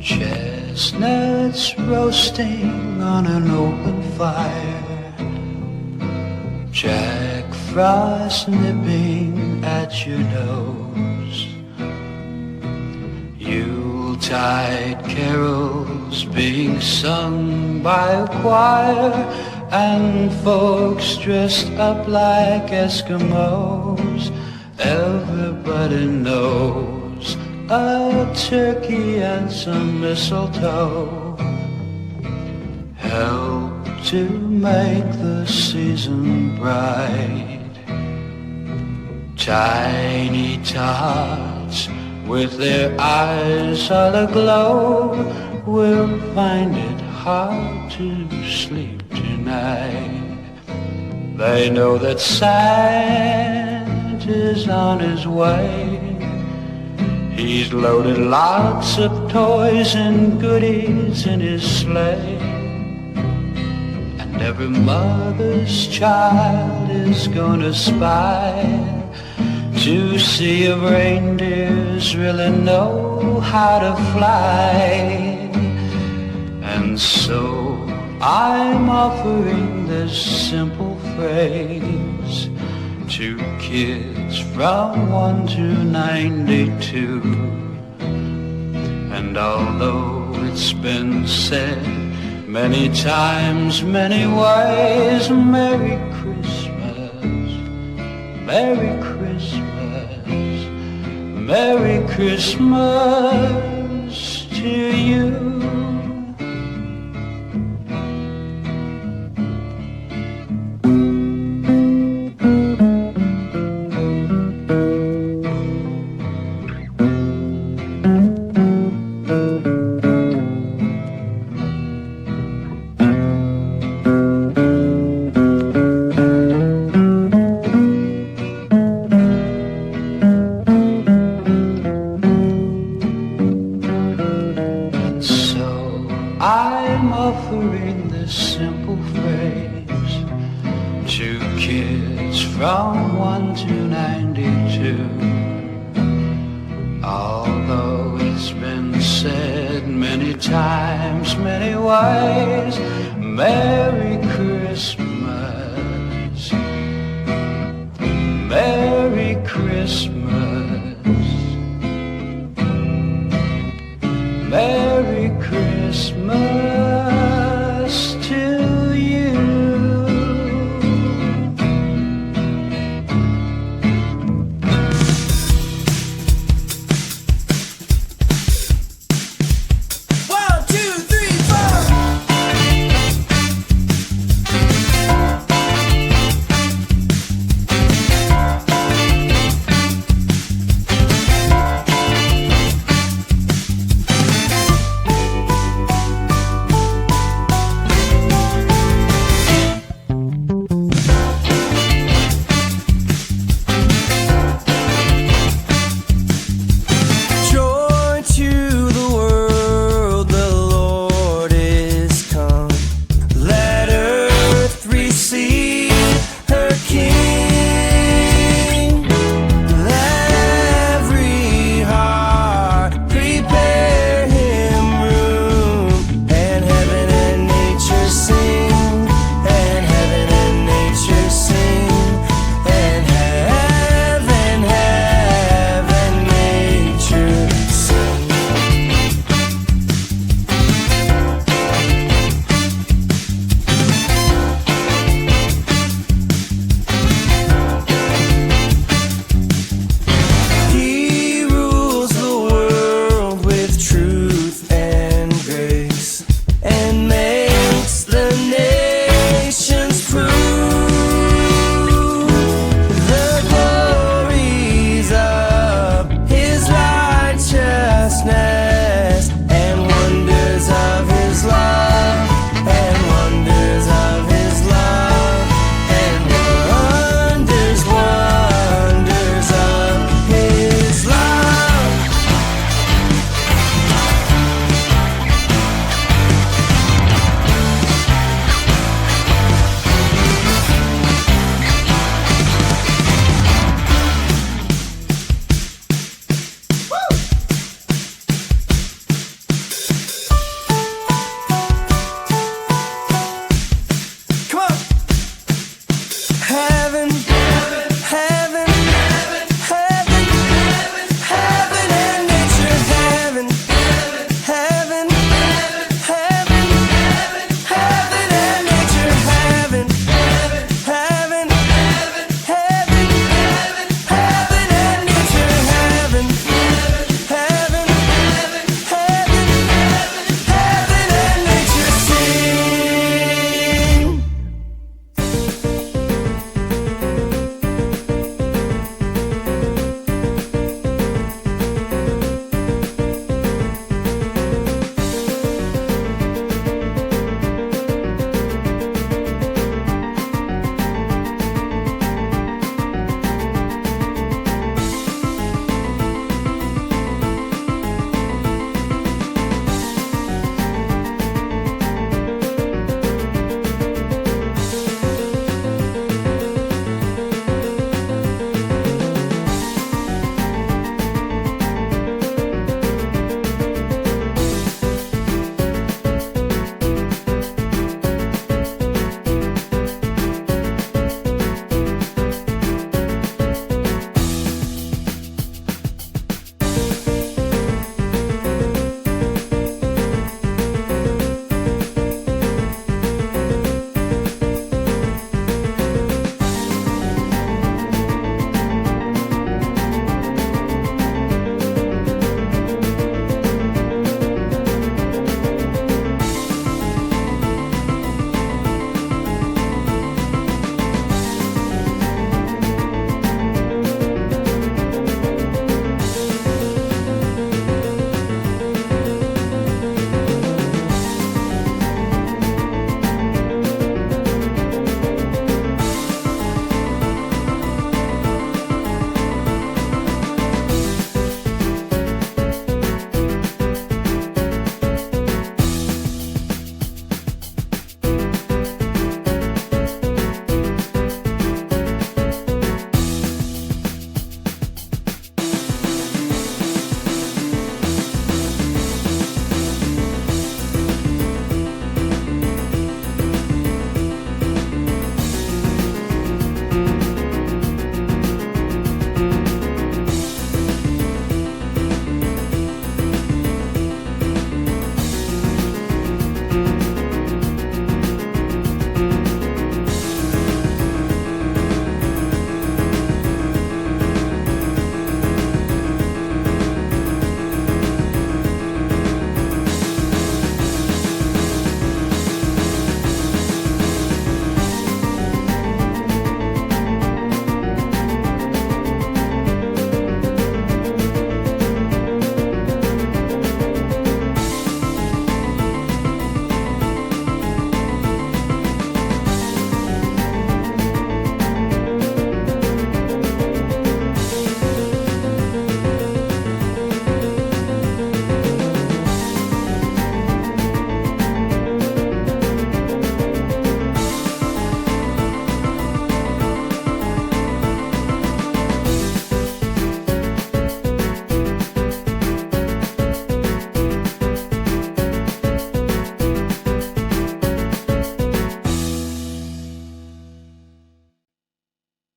Chestnuts roasting on an open fire, Jack Frost nipping at your nose, Yuletide carols being sung by a choir, and folks dressed up like Eskimos. Everybody knows a turkey and some mistletoe help to make the season bright. Tiny tots with their eyes all aglow will find it hard to sleep tonight. They know that Santa's on his way. He's loaded lots of toys and goodies in his sleigh, and every mother's child is gonna spy to see if reindeers really know how to fly. And so I'm offering this simple phrase to kids from 1 to 92. And although it's been said many times, many ways, Merry Christmas, Merry Christmas, Merry Christmas to you. 2 kids from 1 to 92. Although it's been said many times, many ways, Merry Christmas, Merry Christmas.